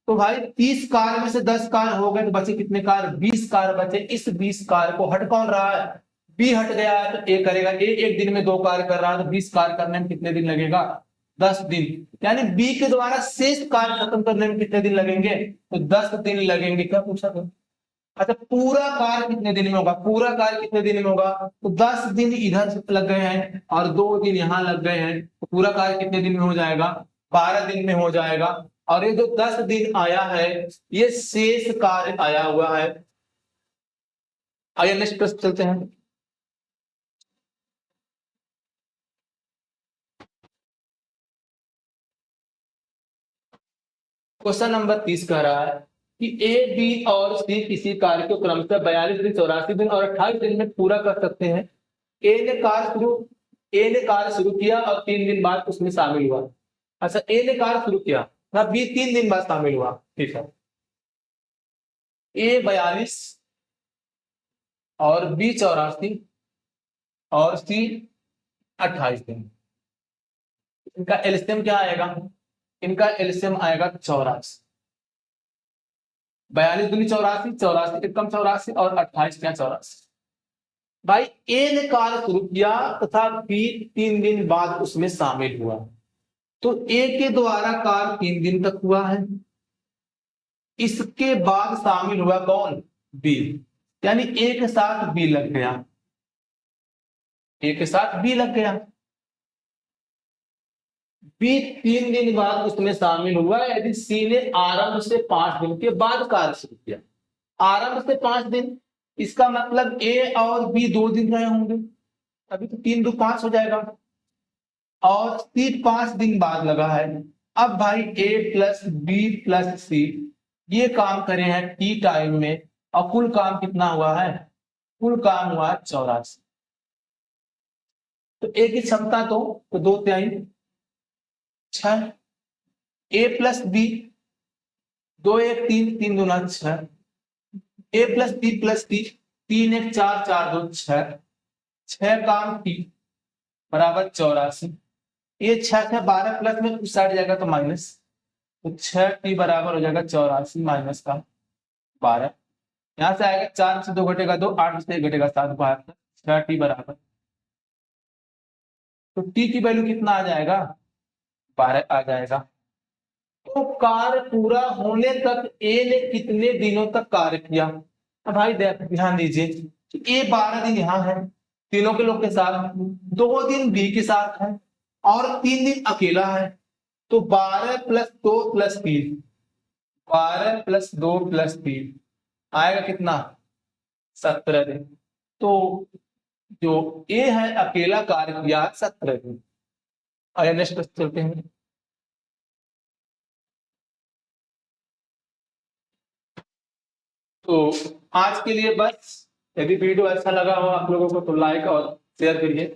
तो भाई 30 कार्य में से 10 कार्य हो गए, तो बचे कितने कार्य? 20 कार्य बचे। इस 20 कार्य को हट कौन रहा है? बी हट गया है, तो ए करेगा। ए एक दिन में 2 कार्य कर रहा है, तो 20 कार्य करने में कितने दिन लगेगा? 10 दिन। यानी बी के द्वारा शेष कार्य खत्म करने में कितने दिन लगेंगे? तो 10 दिन लगेंगे। क्या पूछा था? अच्छा, पूरा कार्य कितने दिन में होगा? पूरा कार्य कितने दिन में होगा? तो 10 दिन इधर लग गए हैं और 2 दिन यहां लग गए हैं, तो पूरा कार्य कितने दिन में हो जाएगा? 12 दिन में हो जाएगा। और ये जो 10 दिन आया है, ये शेष कार्य आया हुआ है। आइए नेक्स्ट प्रश्न चलते हैं। क्वेश्चन नंबर 30 कह रहा है कि ए बी और सी किसी कार्य को क्रमशः 42 दिन 84 दिन और 28 दिन में पूरा कर सकते हैं। ए ने कार्य शुरू ए ने कार्य शुरू किया और 3 दिन बाद उसमें शामिल हुआ। अच्छा, ए ने कार्य शुरू किया, बी 3 दिन बाद शामिल हुआ। ठीक है, ए 42 और बी 84 और सी 28 दिन। इनका एलसीएम क्या आएगा? इनका एलसीएम आएगा 84। 42 दूनी 84, 84 एकम 84 और 28 क्या 84। भाई ए ने कार्य शुरू किया तथा बी 3 दिन बाद उसमें शामिल हुआ, तो ए के द्वारा कार्य 3 दिन तक हुआ है, इसके बाद शामिल हुआ कौन? बी, यानी ए के साथ बी लग गया, ए के साथ बी लग गया। बी 3 दिन बाद उसमें शामिल हुआ, यदि सी ने आरंभ से 5 दिन के बाद कार्य शुरू किया। आरंभ से 5 दिन, इसका मतलब ए और बी 2 दिन रहे होंगे, अभी तो 3 2 5 हो जाएगा, और सी 5 दिन बाद लगा है। अब भाई ए प्लस बी प्लस सी ये काम करे हैं टी टाइम में, और कुल काम कितना हुआ है, कुल काम हुआ है 84। तो ए की क्षमता तो 2 तिहाई 6, ए प्लस बी 2 1 3 3 दूना 6, ए प्लस बी प्लस टी 3 1 4 4 2 6, 6 काम टी बराबर 84। ये 6 से 12 प्लस में कुछ साइड जाएगा तो माइनस, तो 6 टी बराबर हो जाएगा 84 माइनस का 12। यहां से आएगा 4 से 2 घटेगा 2, 8 से 1 घटेगा 7, 6 टी बराबर, तो टी की वैल्यू कितना आ जाएगा, 12 आ जाएगा। तो कार्य पूरा होने तक ए ने कितने दिनों तक कार्य किया। अब भाई ध्यान दीजिए कि ए 12 दिन यहाँ है तीनों के लोग के साथ, 2 दिन बी के साथ है, और 3 दिन अकेला है। तो 12 प्लस 2 प्लस 3, 12 प्लस 2 प्लस 3 आएगा कितना, 17 दिन। तो जो ए है अकेला कार्य किया 17 दिन। आइए नेक्स्ट क्वेश्चन चलते हैं। तो आज के लिए बस, यदि वीडियो अच्छा लगा हो आप लोगों को तो लाइक और शेयर करिए।